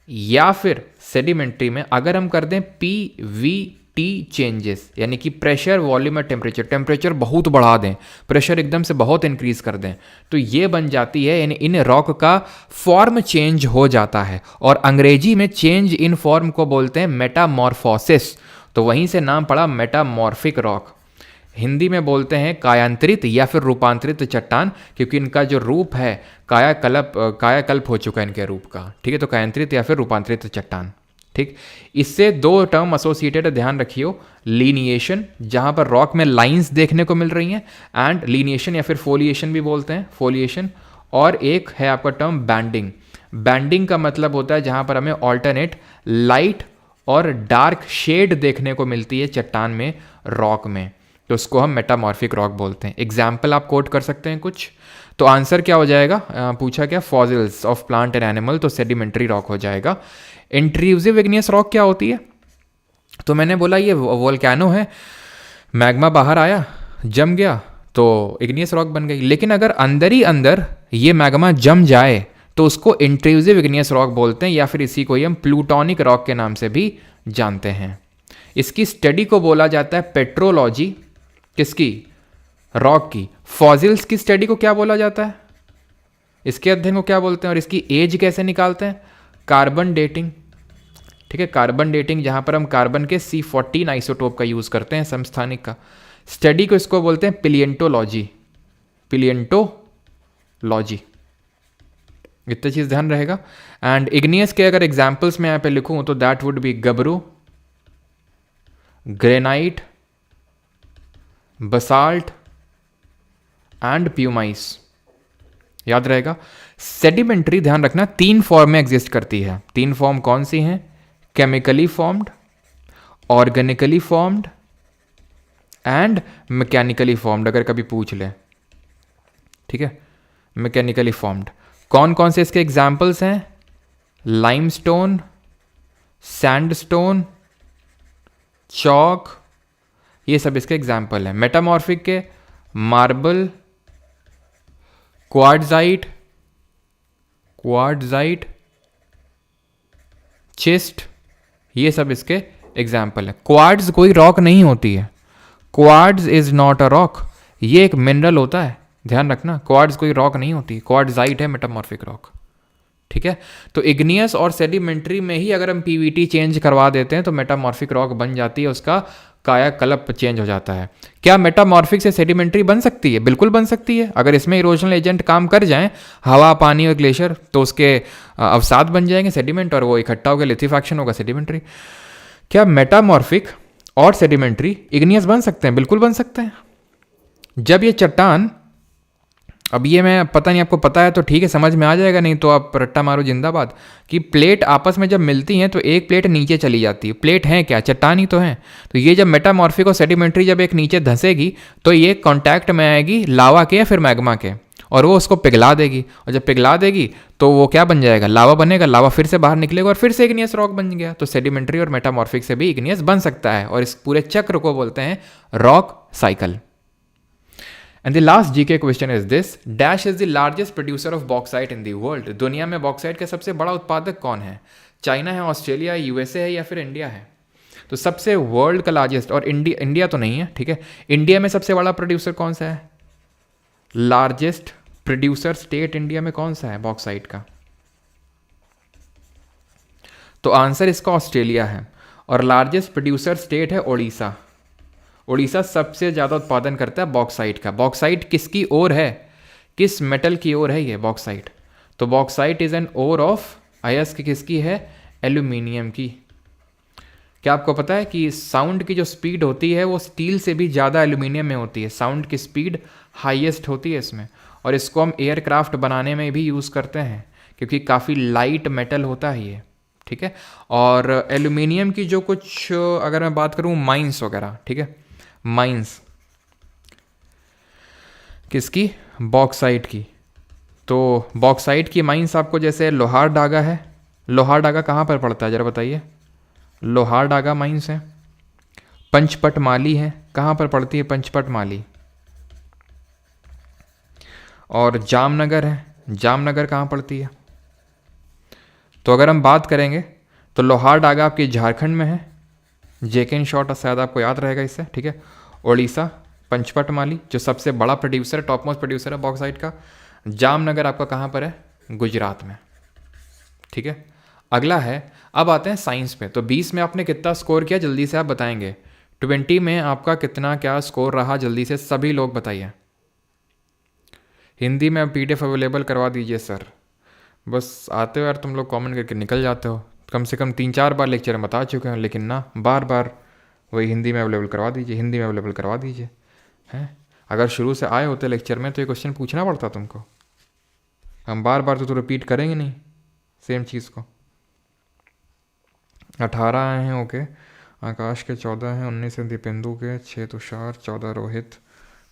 [SPEAKER 1] या फिर सेडिमेंट्री में, अगर हम कर दें PVT चेंजेस, यानी कि प्रेशर, वॉल्यूम और टेम्परेचर बहुत बढ़ा दें, प्रेशर एकदम से बहुत इंक्रीज कर दें, तो ये बन जाती है, यानी इन रॉक का फॉर्म चेंज हो जाता है। और अंग्रेजी में चेंज इन फॉर्म को बोलते हैं मेटामॉर्फोसिस, तो वहीं से नाम पड़ा मेटामॉर्फिक रॉक। हिंदी में बोलते हैं कायांतरित या फिर रूपांतरित चट्टान, क्योंकि इनका जो रूप है कायाकल्प हो चुका है इनके रूप का। ठीक है, तो कायांतरित या फिर रूपांतरित चट्टान। ठीक, इससे दो टर्म एसोसिएटेड, ध्यान रखियो, लीनिएशन, जहां पर रॉक में लाइंस देखने को मिल रही हैं, एंड लीनिएशन या फिर फोलिएशन भी बोलते हैं, फोलिएशन। और एक है आपका टर्म बैंडिंग। बैंडिंग का मतलब होता है जहां पर हमें ऑल्टरनेट लाइट और डार्क शेड देखने को मिलती है चट्टान में, रॉक में, तो उसको हम मेटामॉर्फिक रॉक बोलते हैं। एग्जाम्पल आप कोट कर सकते हैं कुछ, तो आंसर क्या हो जाएगा? पूछा क्या? Fossils of plant and animal, तो सेडिमेंट्री रॉक हो जाएगा। इंट्रूसिव इग्नियस रॉक क्या होती है? तो मैंने बोला ये वोल्केनो है, मैग्मा बाहर आया, जम गया, तो इग्नियस रॉक बन गई। लेकिन अगर अंदर ही अंदर ये मैग्मा जम जाए तो उसको इंट्रूसिव इग्नियस रॉक बोलते हैं, या फिर इसी को ही हम प्लूटोनिक रॉक के नाम से भी जानते हैं। इसकी स्टडी को बोला जाता है पेट्रोलॉजी। किसकी? रॉक की। फॉसिल्स की स्टडी को क्या बोला जाता है? इसके अध्ययन को क्या बोलते हैं? और इसकी एज कैसे निकालते हैं? Carbon dating. ठीक है, कार्बन डेटिंग, जहां पर हम कार्बन के C14 आइसोटोप का यूज करते हैं, समस्थानिक का। स्टडी को इसको बोलते हैं पिलियंटोलॉजी। पिलियंटोलॉजी, इतना चीज ध्यान रहेगा। एंड इग्नियस के अगर एग्जाम्पल्स में यहां पे लिखूं तो that would be Gabru, granite, basalt and pumice. याद रहेगा। सेडिमेंट्री, ध्यान रखना, 3 फॉर्म में एग्जिस्ट करती है। 3 फॉर्म कौन सी हैं? Chemically formed, organically formed and mechanically formed, अगर कभी पूछ ले। ठीक है, मैकेनिकली फॉर्म्ड। कौन कौन से इसके एग्जाम्पल्स हैं? लाइमस्टोन, सैंडस्टोन, चॉक, ये सब इसके एग्जाम्पल हैं। मेटामॉर्फिक के मार्बल, क्वार्ट्जाइट, छिस्ट, ये सब इसके एग्जाम्पल है। क्वार्ट्ज कोई रॉक नहीं होती है, quartz is not a rock, ये एक मिनरल होता है, ध्यान रखना। क्वार्ट्ज कोई रॉक नहीं होती, क्वार्ट्जाइट है मेटामॉर्फिक रॉक, ठीक है। तो इग्नियस और सेडिमेंट्री में ही अगर हम पीवीटी चेंज करवा देते हैं तो मेटामॉर्फिक रॉक बन जाती है, उसका कायाकल्प चेंज हो जाता है। क्या मेटामॉर्फिक से सेडिमेंट्री बन सकती है? बिल्कुल बन सकती है। अगर इसमें इरोजनल एजेंट काम कर जाएं, हवा, पानी और ग्लेशियर, तो उसके अवसाद बन जाएंगे सेडिमेंट, और वो इकट्ठा होकर लिथेफैक्शन होगा सेडिमेंट्री। क्या मेटामॉर्फिक और सेडिमेंट्री इग्नियस बन सकते हैं? बिल्कुल बन सकते हैं। जब ये चट्टान, अब ये मैं पता नहीं आपको पता है तो ठीक है, समझ में आ जाएगा, नहीं तो आप रट्टा मारो जिंदाबाद, कि प्लेट आपस में जब मिलती हैं तो एक प्लेट नीचे चली जाती है। प्लेट है क्या? चट्टान ही तो है। तो ये जब मेटामॉर्फिक और सेडिमेंट्री जब एक नीचे धंसेगी तो ये कांटेक्ट में आएगी लावा के या फिर मैग्मा के, और वो उसको पिघला देगी, और जब पिघला देगी तो वो क्या बन जाएगा? लावा बनेगा। लावा फिर से बाहर निकलेगा और फिर से इग्नियस रॉक बन गया। तो सेडिमेंट्री और मेटामॉर्फिक से भी इग्नियस बन सकता है, और इस पूरे चक्र को बोलते हैं rock cycle. And the last GK question is this: Dash is the largest producer of bauxite in the world. दुनिया में बॉक्साइट का सबसे बड़ा उत्पादक कौन है? चाइना है, ऑस्ट्रेलिया है, यूएसए है, या फिर इंडिया है? तो सबसे वर्ल्ड का लार्जेस्ट, और इंडिया तो नहीं है, ठीक है। इंडिया में सबसे बड़ा प्रोड्यूसर कौन सा है? लार्जेस्ट प्रोड्यूसर स्टेट इंडिया में कौन सा है बॉक्साइट का? तो आंसर इसका ऑस्ट्रेलिया है, और लार्जेस्ट प्रोड्यूसर स्टेट है ओडिशा। उड़ीसा सबसे ज़्यादा उत्पादन करता है बॉक्साइट का। बॉक्साइट किसकी ओर है? किस मेटल की ओर है ये बॉक्साइट? तो bauxite is an ore of अयस्क की, किसकी है? एल्यूमिनियम की। क्या आपको पता है कि साउंड की जो स्पीड होती है वो स्टील से भी ज़्यादा एल्यूमिनियम में होती है। साउंड की स्पीड हाईएस्ट होती है इसमें, और इसको हम एयरक्राफ्ट बनाने में भी यूज़ करते हैं क्योंकि काफ़ी लाइट मेटल होता है ये, ठीक है। और एल्यूमिनियम की जो कुछ, अगर मैं बात करूँ माइंस वगैरह, ठीक है, माइंस किसकी? बॉक्साइट की। तो बॉक्साइट की माइंस आपको, जैसे लोहार डागा है, लोहार डागा कहाँ पर पड़ता है ज़रा बताइए? लोहार डागा माइंस है। पंचपट माली है, कहाँ पर पड़ती है पंचपट माली? और जामनगर है, जामनगर कहाँ पड़ती है? तो अगर हम बात करेंगे तो लोहार डागा आपकी झारखंड में है, जेकेन शॉट शायद आपको याद रहेगा इससे, ठीक है। ओडिशा, पंचपट माली जो सबसे बड़ा प्रोड्यूसर है, टॉप मोस्ट प्रोड्यूसर है बॉक्साइट का। जामनगर आपका कहाँ पर है? गुजरात में, ठीक है। अगला है, अब आते हैं साइंस पे। तो 20 में आपने कितना स्कोर किया जल्दी से आप बताएंगे? 20 में आपका कितना क्या स्कोर रहा जल्दी से सभी लोग बताइए। हिंदी में PDF अवेलेबल करवा दीजिए सर। बस आते हो यार तुम लोग कमेंट करके निकल जाते हो। कम से कम 3-4 बार लेक्चर में बता चुके हैं, लेकिन ना बार बार वही हिंदी में अवेलेबल करवा दीजिए, हिंदी में अवेलेबल करवा दीजिए, हैं। अगर शुरू से आए होते लेक्चर में तो ये क्वेश्चन पूछना पड़ता तुमको। हम बार बार तो रिपीट करेंगे नहीं सेम चीज़ को। 18 आए हैं, ओके। आकाश के 14 हैं, 19 हैं दीपेंदु के, 6 तुषार, 14 रोहित,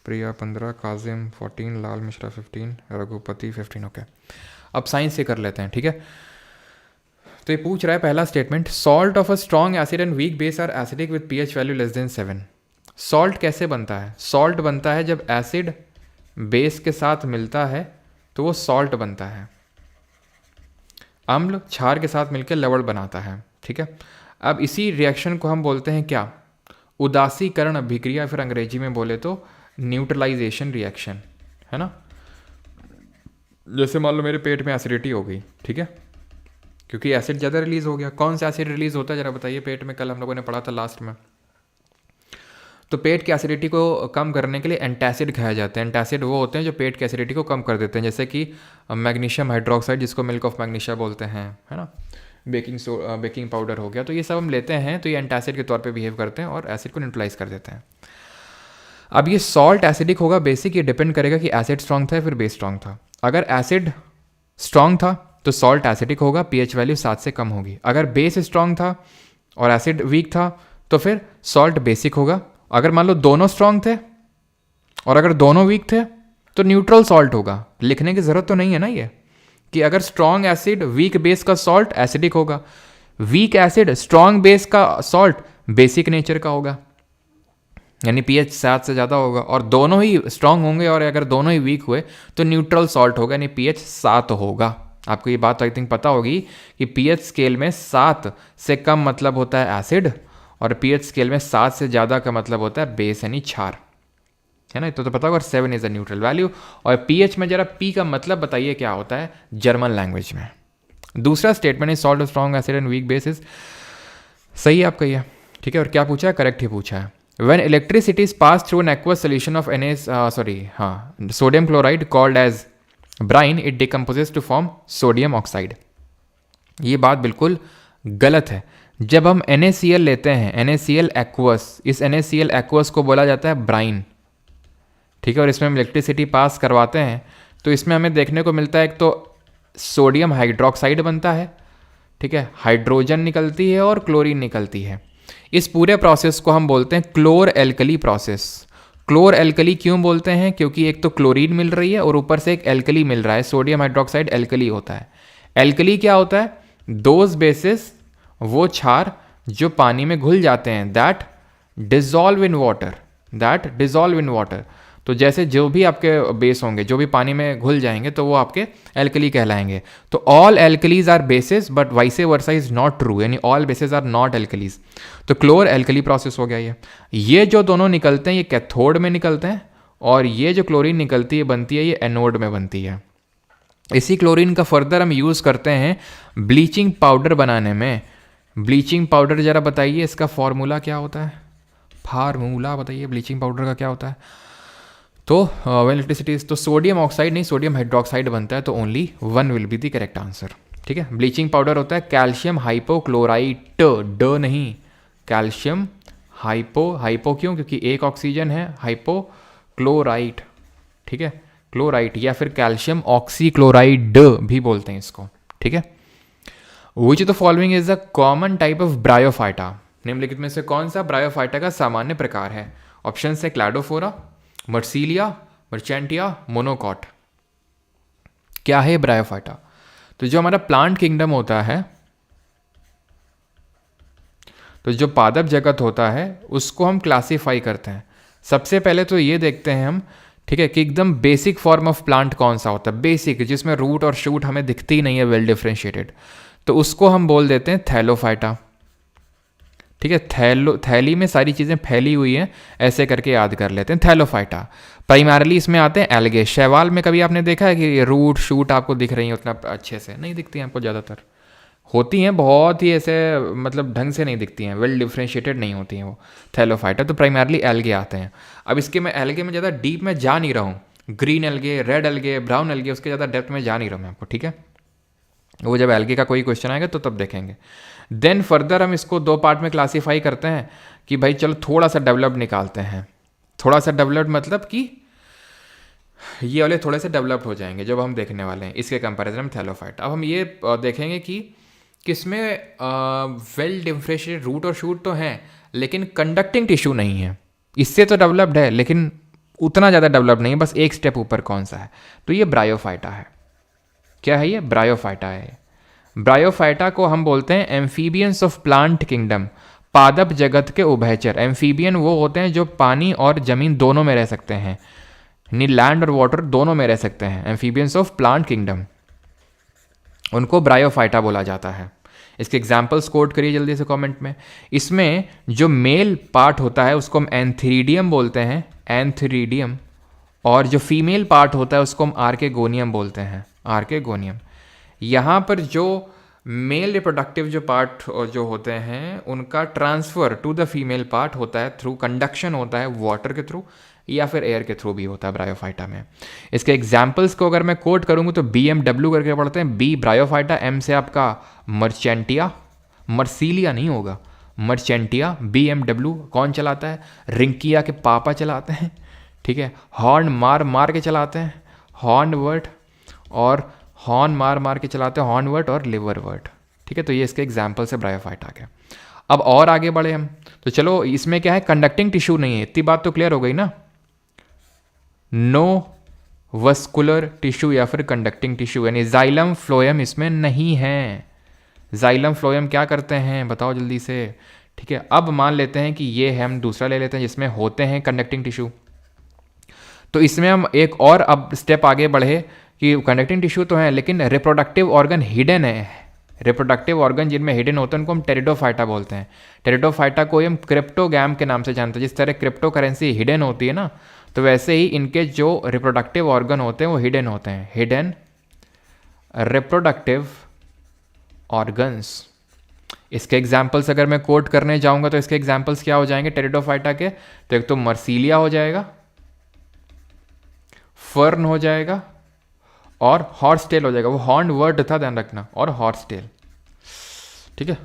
[SPEAKER 1] प्रिया 15, काजिम 14, लाल मिश्रा 15, रघुपति 15, ओके। अब साइंस से कर लेते हैं, ठीक है। तो ये पूछ रहा है पहला statement, salt of a strong acid and weak base are acidic with pH value less than 7। Salt कैसे बनता है? सॉल्ट बनता है जब एसिड बेस के साथ मिलता है तो वो सॉल्ट बनता है। अम्ल क्षार के साथ मिलकर लवण बनाता है, ठीक है। अब इसी रिएक्शन को हम बोलते हैं क्या? उदासीकरण अभिक्रिया, फिर अंग्रेजी में बोले तो न्यूट्रलाइजेशन रिएक्शन, है ना। जैसे मान लो मेरे पेट में एसिडिटी हो गई, ठीक है, क्योंकि एसिड ज़्यादा रिलीज हो गया। कौन सा एसिड रिलीज होता है जरा बताइए पेट में? कल हम लोगों ने पढ़ा था लास्ट में। तो पेट की एसिडिटी को कम करने के लिए एंटासिड खाए जाते हैं। एंटासिड वो होते हैं जो पेट की एसिडिटी को कम कर देते हैं, जैसे कि मैग्नीशियम हाइड्रोक्साइड जिसको मिल्क ऑफ मैग्नीशिया बोलते हैं, है ना। बेकिंग पाउडर हो गया, तो ये सब हम लेते हैं तो ये एंटासिड के तौर पे बिहेव करते हैं और एसिड को न्यूट्रलाइज कर देते हैं। अब ये सॉल्ट एसिडिक होगा बेसिक, ये डिपेंड करेगा कि एसिड स्ट्रॉन्ग था या फिर बेस स्ट्रॉन्ग था। अगर एसिड स्ट्रॉन्ग था तो सॉल्ट एसिडिक होगा, pH वैल्यू 7 से कम होगी। अगर बेस स्ट्रॉन्ग था और एसिड वीक था तो फिर सॉल्ट बेसिक होगा। अगर मान लो दोनों स्ट्रॉन्ग थे और अगर दोनों वीक थे तो न्यूट्रल सॉल्ट होगा। लिखने की ज़रूरत तो नहीं है ना ये, कि अगर स्ट्रॉन्ग एसिड वीक बेस का सॉल्ट एसिडिक होगा, वीक एसिड स्ट्रॉन्ग बेस का सॉल्ट बेसिक नेचर का होगा, यानी pH 7 से ज़्यादा होगा। और दोनों ही स्ट्रॉन्ग होंगे और अगर दोनों ही वीक हुए तो न्यूट्रल सॉल्ट होगा, यानी pH 7 होगा। आपको ये बात आई थिंक पता होगी कि पीएच स्केल में 7 से कम मतलब होता है एसिड, और पीएच स्केल में 7 से ज़्यादा का मतलब होता है बेस यानी क्षार, है ना। तो पता होगा 7 इज़ अ न्यूट्रल वैल्यू। और पीएच में जरा पी का मतलब बताइए क्या होता है जर्मन लैंग्वेज में। दूसरा statement is salt of strong acid and weak bases, सही है आपका ये, ठीक है। और क्या पूछा है, करेक्ट ही पूछा है। When electricity is passed through an aqueous solution of sodium chloride called as brine, it decomposes to form sodium oxide। ये बात बिल्कुल गलत है। जब हम NaCl लेते हैं, NaCl aqueous, इस NaCl aqueous को बोला जाता है ब्राइन, ठीक है। और इसमें हम इलेक्ट्रिसिटी पास करवाते हैं तो इसमें हमें देखने को मिलता है एक तो सोडियम हाइड्रोक्साइड बनता है, ठीक है, हाइड्रोजन निकलती है और क्लोरीन निकलती है। इस पूरे प्रोसेस को हम बोलते हैं क्लोर एल्कली प्रोसेस। क्लोर एल्कली क्यों बोलते हैं, क्योंकि एक तो क्लोरीन मिल रही है और ऊपर से एक एल्कली मिल रहा है, सोडियम हाइड्रोक्साइड एल्कली होता है। एल्कली क्या होता है, दोज बेसिस, वो क्षार जो पानी में घुल जाते हैं, दैट डिजॉल्व इन वाटर, तो जैसे जो भी आपके बेस होंगे जो भी पानी में घुल जाएंगे तो वो आपके एल्कली कहलाएंगे। तो all alkalis are bases but vice versa is not true, यानी all bases are not alkalis. तो क्लोर एल्कली प्रोसेस हो गया ये जो दोनों निकलते हैं ये कैथोड में निकलते हैं, और ये जो क्लोरीन निकलती है बनती है ये एनोड में बनती है। इसी क्लोरीन का फर्दर हम यूज़ करते हैं ब्लीचिंग पाउडर बनाने में। ब्लीचिंग पाउडर ज़रा बताइए इसका फॉर्मूला क्या होता है, फार्मूला बताइए ब्लीचिंग पाउडर का क्या होता है। तो व्हेन इलेक्ट्रिसिटी, तो सोडियम ऑक्साइड नहीं सोडियम हाइड्रोक्साइड बनता है, तो only 1 will be the correct answer, ठीक है। ब्लीचिंग पाउडर होता है कैल्शियम हाइपोक्लोराइट, ड नहीं, कैल्शियम हाइपो क्यों, क्योंकि एक ऑक्सीजन है, हाइपोक्लोराइट, ठीक है, क्लोराइट, या फिर कैल्शियम ऑक्सीक्लोराइड भी बोलते हैं इसको, ठीक है। Which the following is a common type of bryophyta, निम्नलिखित में से कौन सा ब्रायोफाइटा का सामान्य प्रकार है। ऑप्शन है क्लैडोफोरा, मर्सीलिया, मर्चेंटिया, मोनोकॉट। क्या है ब्रायोफाइटा, तो जो हमारा प्लांट किंगडम होता है, तो जो पादप जगत होता है उसको हम क्लासीफाई करते हैं। सबसे पहले तो ये देखते हैं हम, ठीक है, कि एकदम बेसिक फॉर्म ऑफ प्लांट कौन सा होता है, बेसिक, जिसमें रूट और शूट हमें दिखती ही नहीं है, वेल डिफ्रेंशिएटेड, तो उसको हम बोल देते हैं थैलोफाइटा, ठीक है। थैली में सारी चीज़ें फैली हुई हैं, ऐसे करके याद कर लेते हैं, थैलोफाइटा। प्राइमरली इसमें आते हैं एल्गे। शैवाल में कभी आपने देखा है कि रूट शूट आपको दिख रही हैं, उतना अच्छे से नहीं दिखती हैं आपको, ज़्यादातर होती हैं बहुत ही ऐसे, मतलब ढंग से नहीं दिखती हैं, वेल डिफ्रेंशिएटेड नहीं होती हैं वो थैलोफाइटा। तो प्राइमरली एल्गे आते हैं। अब इसके मैं एल्गे में ज़्यादा डीप में जा नहीं रहा हूँ, green algae, red algae, brown algae, उसके ज़्यादा डेप्थ में जा नहीं रहा हूँ मैं आपको, ठीक है। वो जब एल्गे का कोई क्वेश्चन आएगा तो तब देखेंगे। देन फर्दर हम इसको 2 पार्ट में क्लासीफाई करते हैं कि भाई चलो थोड़ा सा डेवलप्ड निकालते हैं। थोड़ा सा डेवलप्ड मतलब कि ये वाले थोड़े से डेवलप्ड हो जाएंगे जब हम देखने वाले हैं इसके कंपैरिजन में थैलोफाइट। अब हम ये देखेंगे कि किसमें वेल डिफ्रेंशिएटेड रूट और शूट तो हैं लेकिन कंडक्टिंग टिश्यू नहीं है। इससे तो डेवलप्ड है लेकिन उतना ज़्यादा डेवलप्ड नहीं है, बस एक स्टेप ऊपर कौन सा है, तो ये ब्रायोफाइटा है। क्या है ये, ब्रायोफाइटा है। ब्रायोफाइटा को हम बोलते हैं एम्फीबियंस ऑफ प्लांट किंगडम, पादप जगत के उभयचर। एम्फीबियन वो होते हैं जो पानी और जमीन दोनों में रह सकते हैं, यानी लैंड और वाटर दोनों में रह सकते हैं। एम्फीबियंस ऑफ प्लांट किंगडम, उनको ब्रायोफाइटा बोला जाता है। इसके एग्जाम्पल्स कोट करिए जल्दी से कमेंट में। इसमें जो मेल पार्ट होता है उसको हम एंथीरिडियम बोलते हैं, एंथीरिडियम, और जो फीमेल पार्ट होता है उसको हम आर्केगोनियम बोलते हैं, आर्केगोनियम। यहाँ पर जो मेल रिप्रोडक्टिव जो पार्ट जो होते हैं उनका transfer to the female part होता है थ्रू कंडक्शन होता है, वाटर के थ्रू या फिर एयर के थ्रू भी होता है ब्रायोफाइटा में। इसके एग्जाम्पल्स को अगर मैं कोट करूँगा तो BMW करके पढ़ते हैं, B ब्रायोफाइटा, M से आपका मर्चेंटिया, मर्सीलिया नहीं होगा, मर्चेंटिया, BMW कौन चलाता है, रिंकिया के पापा चलाते हैं, ठीक है। हॉर्न मार के चलाते हैं, हॉर्नवर्ट, और हॉर्न मार के चलाते हैं हॉर्नवर्ट और लिवरवर्ट, ठीक है। तो ये इसके एग्जाम्पल्स है ब्रायोफाइटा के। अब और आगे बढ़े हम, तो चलो इसमें क्या है, कंडक्टिंग टिश्यू नहीं है, इतनी बात तो क्लियर हो गई ना। नो वस्कुलर टिश्यू या फिर कंडक्टिंग टिश्यू, यानी जाइलम फ्लोएम इसमें नहीं है। जाइलम फ्लोएम क्या करते हैं बताओ जल्दी से, ठीक है। अब मान लेते हैं कि ये है, हम दूसरा ले लेते हैं जिसमें होते हैं कंडक्टिंग टिश्यू। तो इसमें हम एक और अब स्टेप आगे बढ़े
[SPEAKER 2] कि कंडक्टिंग टिश्यू तो है लेकिन रिप्रोडक्टिव ऑर्गन हिडन है। रिप्रोडक्टिव ऑर्गन जिनमें हिडन होते हैं उनको हम टेरिडोफाइटा बोलते हैं। टेरिडोफाइटा को हम क्रिप्टोगैम के नाम से जानते हैं। जिस तरह क्रिप्टो करेंसी हिडन होती है ना, तो वैसे ही इनके जो रिप्रोडक्टिव ऑर्गन होते हैं वो हिडन होते हैं। Hidden reproductive organs. इसके एग्जाम्पल्स अगर मैं कोट करने जाऊंगा तो इसके एग्जाम्पल्स क्या हो जाएंगे टेरिडोफाइटा के? तो एक तो मर्सीलिया हो जाएगा, फर्न हो जाएगा और हॉर्स टेल हो जाएगा। वो हॉर्न वर्ड था, ध्यान रखना, और हॉर्स टेल। ठीक है,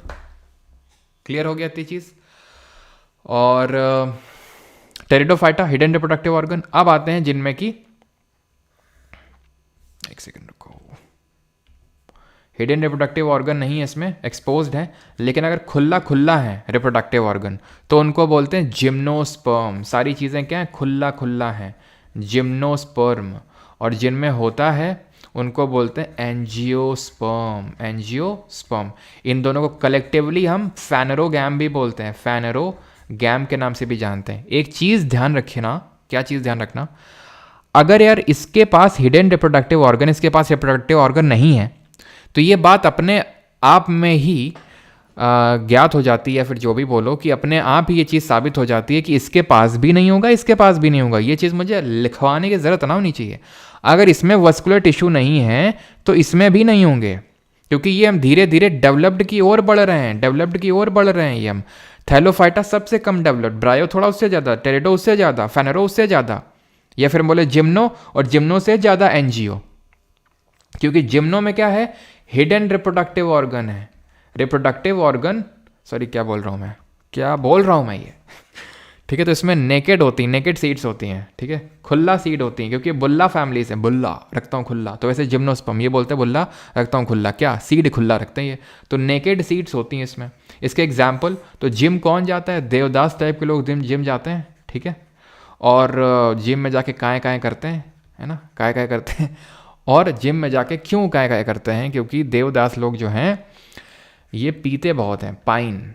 [SPEAKER 2] क्लियर हो गया इतनी चीज। और टेरिडोफाइटा हिडन रिप्रोडक्टिव ऑर्गन। अब आते हैं जिनमें की, एक सेकंड रुको, हिडन रिप्रोडक्टिव ऑर्गन नहीं है इसमें, एक्सपोज्ड है, लेकिन अगर खुला खुला है रिप्रोडक्टिव ऑर्गन तो उनको बोलते हैं जिम्नोस्पर्म। सारी चीज़ें क्या है? खुला खुला है, जिम्नोस्पर्म। और जिनमें होता है उनको बोलते हैं एंजियोस्पर्म। एंजियोस्पर्म। इन दोनों को कलेक्टिवली हम फैनरोगैम भी बोलते हैं, फैनरोगैम के नाम से भी जानते हैं। एक चीज़ ध्यान रखना, क्या चीज़ ध्यान रखना, अगर यार इसके पास हिडन रिप्रोडक्टिव ऑर्गन, इसके पास रिप्रोडक्टिव ऑर्गन नहीं है, तो ये बात अपने आप में ही ज्ञात हो जाती है, या फिर जो भी बोलो कि अपने आप ही ये चीज़ साबित हो जाती है कि इसके पास भी नहीं होगा, इसके पास भी नहीं होगा। ये चीज़ मुझे लिखवाने की ज़रूरत ना होनी चाहिए। अगर इसमें वस्कुलर टिश्यू नहीं है तो इसमें भी नहीं होंगे, क्योंकि ये हम धीरे धीरे डेवलप्ड की ओर बढ़ रहे हैं, डेवलप्ड की ओर बढ़ रहे हैं। ये हम थैलोफाइटा सबसे कम डेवलप्ड, ब्रायो थोड़ा उससे ज़्यादा, टेरिडो उससे ज़्यादा, फेनरो उससे ज़्यादा, या फिर बोले जिम्नो, और जिम्नो से ज़्यादा एनजीओ। क्योंकि जिम्नो में क्या है? हिडन रिप्रोडक्टिव ऑर्गन है। रिप्रोडक्टिव ऑर्गन, सॉरी क्या बोल रहा हूँ मैं, क्या बोल रहा हूँ मैं ये ठीक है। तो इसमें नेकेड होती हैं, नेकेड सीड्स होती हैं, ठीक है, खुला सीड होती हैं, क्योंकि बुल्ला फैमिली से, बुल्ला रखता हूँ खुला, तो वैसे जिम्नोस्पर्म ये बोलते हैं बुल्ला रखता हूँ खुला, क्या सीड खुला रखते हैं ये, तो नेकेड सीड्स होती हैं इसमें। इसके एग्जाम्पल, तो जिम कौन जाता है? देवदास टाइप के लोग जिम जाते हैं, ठीक है, और जिम में जाके काय काय करते हैं, है ना, काय काय करते हैं। और जिम में जाके क्यों काय काय करते हैं? क्योंकि देवदास लोग जो हैं ये पीते बहुत हैं, पाइन,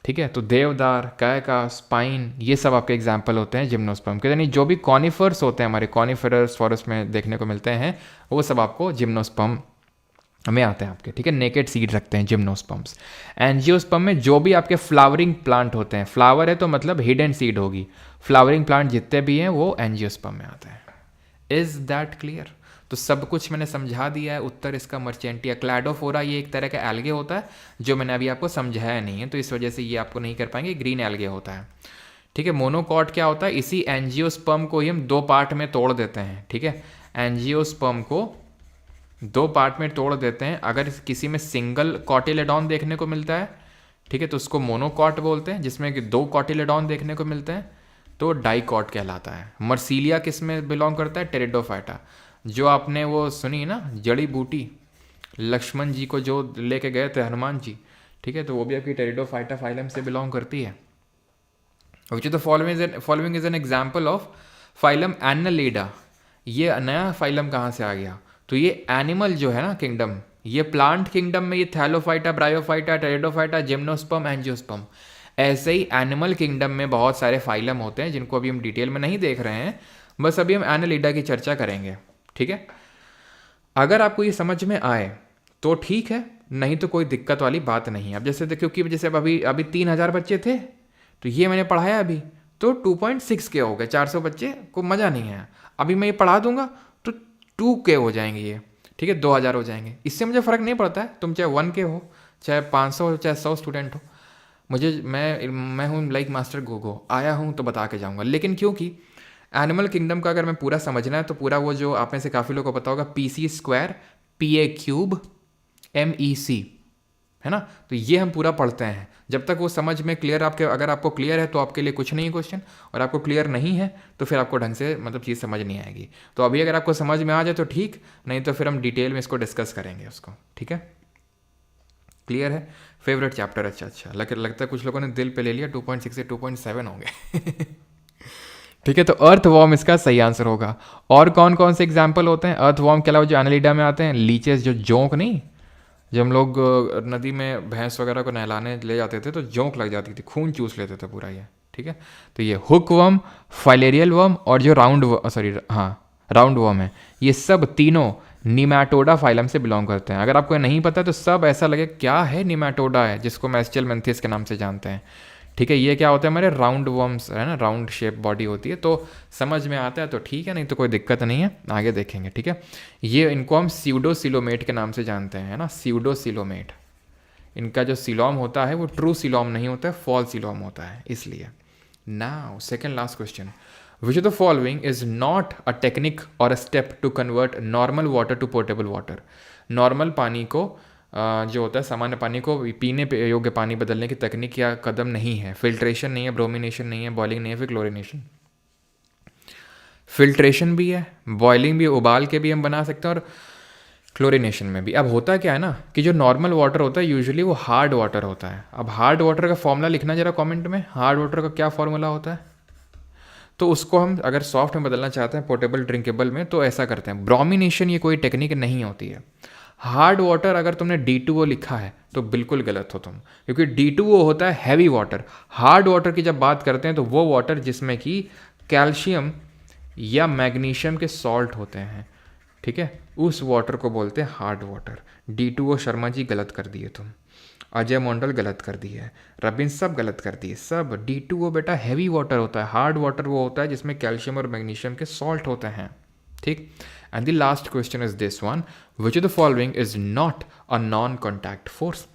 [SPEAKER 2] ठीक है। तो देवदार, काय का, स्पाइन, ये सब आपके एग्जाम्पल होते हैं जिम्नोस्पर्म के। यानी जो भी कॉनिफर्स होते हैं हमारे, कॉनिफरस फॉरेस्ट में देखने को मिलते हैं, वो सब आपको जिम्नोस्पर्म में आते हैं आपके, ठीक है। नेकेड सीड रखते हैं जिम्नोस्पर्म्स। एंजियोस्पर्म में जो भी आपके फ्लावरिंग प्लांट होते हैं, फ्लावर है तो मतलब हिडन सीड होगी, फ्लावरिंग प्लांट जितने भी हैं वो एंजियोस्पर्म में आते हैं। Is that clear? तो सब कुछ मैंने समझा दिया है। उत्तर इसका मर्चेंटिया। क्लैडोफोरा ये एक तरह का एल्गे होता है जो मैंने अभी आपको समझाया नहीं है, तो इस वजह से ये आपको नहीं कर पाएंगे। ग्रीन एल्गे होता है, ठीक है। मोनोकॉट क्या होता है? इसी एंजियोस्पर्म को ही हम दो पार्ट में तोड़ देते हैं, ठीक है। एंजियोस्पर्म को दो पार्ट में तोड़ देते हैं। अगर किसी में सिंगल कॉटिलेडॉन देखने को मिलता है, ठीक है, तो उसको मोनोकॉट बोलते हैं। जिसमें कि दो कॉटिलेडॉन देखने को मिलते हैं तो डाइकॉट कहलाता है। मर्सीलिया किस में बिलोंग करता है? टेरिडोफाइटा। जो आपने वो सुनी ना जड़ी बूटी, लक्ष्मण जी को जो लेके गए थे हनुमान जी, ठीक है, तो वो भी आपकी टेरिडोफाइटा फाइलम से बिलोंग करती है। Which is the following is an example of phylum Annelida. ये नया फाइलम कहाँ से आ गया? तो ये एनिमल जो है ना किंगडम, ये प्लांट किंगडम में ये Thallophyta, bryophyta, pteridophyta, gymnosperm, angiosperm, ऐसे ही एनिमल किंगडम में बहुत सारे फाइलम होते हैं जिनको अभी हम डिटेल में नहीं देख रहे हैं, बस अभी हम एनालिडा की चर्चा करेंगे, ठीक है। अगर आपको ये समझ में आए तो ठीक है, नहीं तो कोई दिक्कत वाली बात नहीं है। अब जैसे देखो कि जैसे अभी 3000 बच्चे थे, तो ये मैंने पढ़ाया अभी, तो 2.6 के हो गए। 400 बच्चे को मज़ा नहीं आया, अभी मैं ये पढ़ा दूंगा तो 2 के हो जाएंगे ये, ठीक है, 2000 हो जाएंगे। इससे मुझे फ़र्क नहीं पड़ता है, तुम चाहे 1 के हो, चाहे 500 हो, चाहे 100 स्टूडेंट हो। मैं हूँ लाइक मास्टर गोगो, आया हूँ तो बता के जाऊँगा। लेकिन क्योंकि एनिमल किंगडम का अगर मैं पूरा समझना है तो पूरा वो जो आप में से काफ़ी लोगों को पता होगा, PC², PA³ MEC, है ना, तो ये हम पूरा पढ़ते हैं। जब तक वो समझ में क्लियर, अगर आपको क्लियर है तो आपके लिए कुछ नहीं है क्वेश्चन, और आपको क्लियर नहीं है तो फिर आपको ढंग से मतलब चीज़ समझ नहीं आएगी। तो अभी अगर आपको समझ में आ जाए तो ठीक, नहीं तो फिर हम डिटेल में इसको डिस्कस करेंगे उसको, ठीक है। क्लियर है? फेवरेट चैप्टर, अच्छा लगता है कुछ लोगों ने दिल पे ले लिया। 2.6 से 2.7 होंगे ठीक है। तो अर्थ वॉर्म इसका सही आंसर होगा। और कौन कौन से एग्जाम्पल होते हैं अर्थ वॉर्म के अलावा जो एनालिडा में आते हैं? लीचेस, जो जोंक नहीं, जब हम लोग नदी में भैंस वगैरह को नहलाने ले जाते थे तो जोंक लग जाती थी, खून चूस लेते थे पूरा ये, ठीक है। तो ये हुक वर्म, फाइलेरियल वर्म और जो राउंड वर्म है, ये सब तीनों निमैटोडा फाइलम से बिलोंग करते हैं। अगर आपको नहीं पता तो सब ऐसा लगे क्या है निमैटोडा है, जिसको मैस्टियल मेंथिस के नाम से जानते हैं, ठीक है। ये क्या होता है, हमारे राउंड वर्म्स है ना, राउंड शेप बॉडी होती है, तो समझ में आता है तो ठीक है, नहीं तो कोई दिक्कत नहीं है, आगे देखेंगे, ठीक है। ये इनको हम सीडोसिलोमेट के नाम से जानते हैं, है ना, सीडोसिलोमेट। इनका जो सिलोम होता है वो ट्रू सिलोम नहीं होता है, फॉल्स सिलोम होता है, इसलिए। Now second last question, which of the following is not a technique or a step to convert normal water to portable water. Normal पानी को जो होता है सामान्य पानी को पीने योग्य पानी बदलने की तकनीक या कदम नहीं है। फिल्ट्रेशन नहीं है, ब्रोमिनेशन नहीं है, बॉइलिंग नहीं है, फिर क्लोरिनेशन। फिल्ट्रेशन भी है, बॉइलिंग भी, उबाल के भी हम बना सकते हैं, और क्लोरिनेशन में भी। अब होता क्या है ना कि जो नॉर्मल वाटर होता है यूजुअली वो हार्ड वाटर होता है। अब हार्ड वाटर का फॉर्मूला लिखना जरा कमेंट में, हार्ड वाटर का क्या फॉर्मूला होता है। तो उसको हम अगर सॉफ्ट में बदलना चाहते हैं, पोर्टेबल ड्रिंकेबल में, तो ऐसा करते हैं। ब्रोमिनेशन ये कोई टेक्निक नहीं होती है। हार्ड वाटर अगर तुमने D2O लिखा है तो बिल्कुल गलत हो तुम, क्योंकि D2O होता है हैवी वाटर। हार्ड वाटर की जब बात करते हैं तो वो वाटर जिसमें कि कैल्शियम या मैग्नीशियम के सॉल्ट होते हैं, ठीक है, उस वाटर को बोलते हैं hard water. D2O Sharma ji गलत कर दिए तुम, अजय मंडल गलत कर दिए, रबिन सब गलत कर दिए, सब। D2O बेटा हैवी वाटर होता है, हार्ड वाटर वो होता है जिसमें कैल्शियम और मैग्नीशियम के सॉल्ट होते हैं, ठीक। And the last question is this one, which of the following is not a non contact force.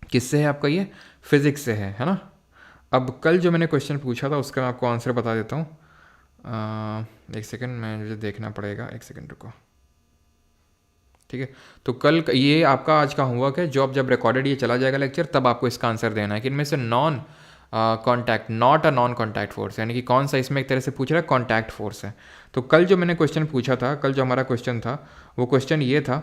[SPEAKER 2] किससे है आपका ये, फिजिक्स से है ना। अब कल जो मैंने क्वेश्चन पूछा था उसका मैं आपको आंसर बता देता हूँ। एक सेकंड, मुझे देखना पड़ेगा, एक सेकंड रुको, ठीक है। तो कल ये आपका आज का होमवर्क है, जो अब जब रिकॉर्डेड ये चला जाएगा लेक्चर तब आपको इसका आंसर देना है कि इनमें से non contact, not a non contact force, यानी कि कौन सा इसमें एक तरह से पूछ रहा है कॉन्टैक्ट फोर्स है। तो कल जो मैंने क्वेश्चन पूछा था, कल जो हमारा क्वेश्चन था वो क्वेश्चन ये था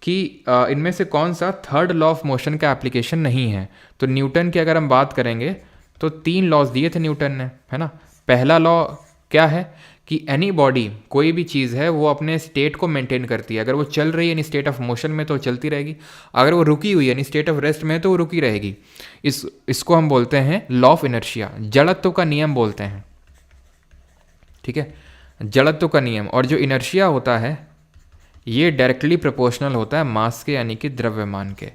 [SPEAKER 2] कि इनमें से कौन सा थर्ड लॉ ऑफ मोशन का एप्लीकेशन नहीं है। तो न्यूटन की अगर हम बात करेंगे तो 3 लॉज दिए थे न्यूटन ने, है ना। पहला लॉ क्या है कि एनी बॉडी, कोई भी चीज़ है वो अपने स्टेट को मेंटेन करती है। अगर वो चल रही है यानी स्टेट ऑफ मोशन में तो चलती रहेगी, अगर वो रुकी हुई है यानी स्टेट ऑफ रेस्ट में तो वो रुकी रहेगी। इसको हम बोलते हैं लॉ ऑफ इनर्शिया, जड़त्व का नियम बोलते हैं, ठीक है, जड़त्व का नियम। और जो इनर्शिया होता है ये डायरेक्टली प्रोपोर्शनल होता है मास के, यानी कि द्रव्यमान के।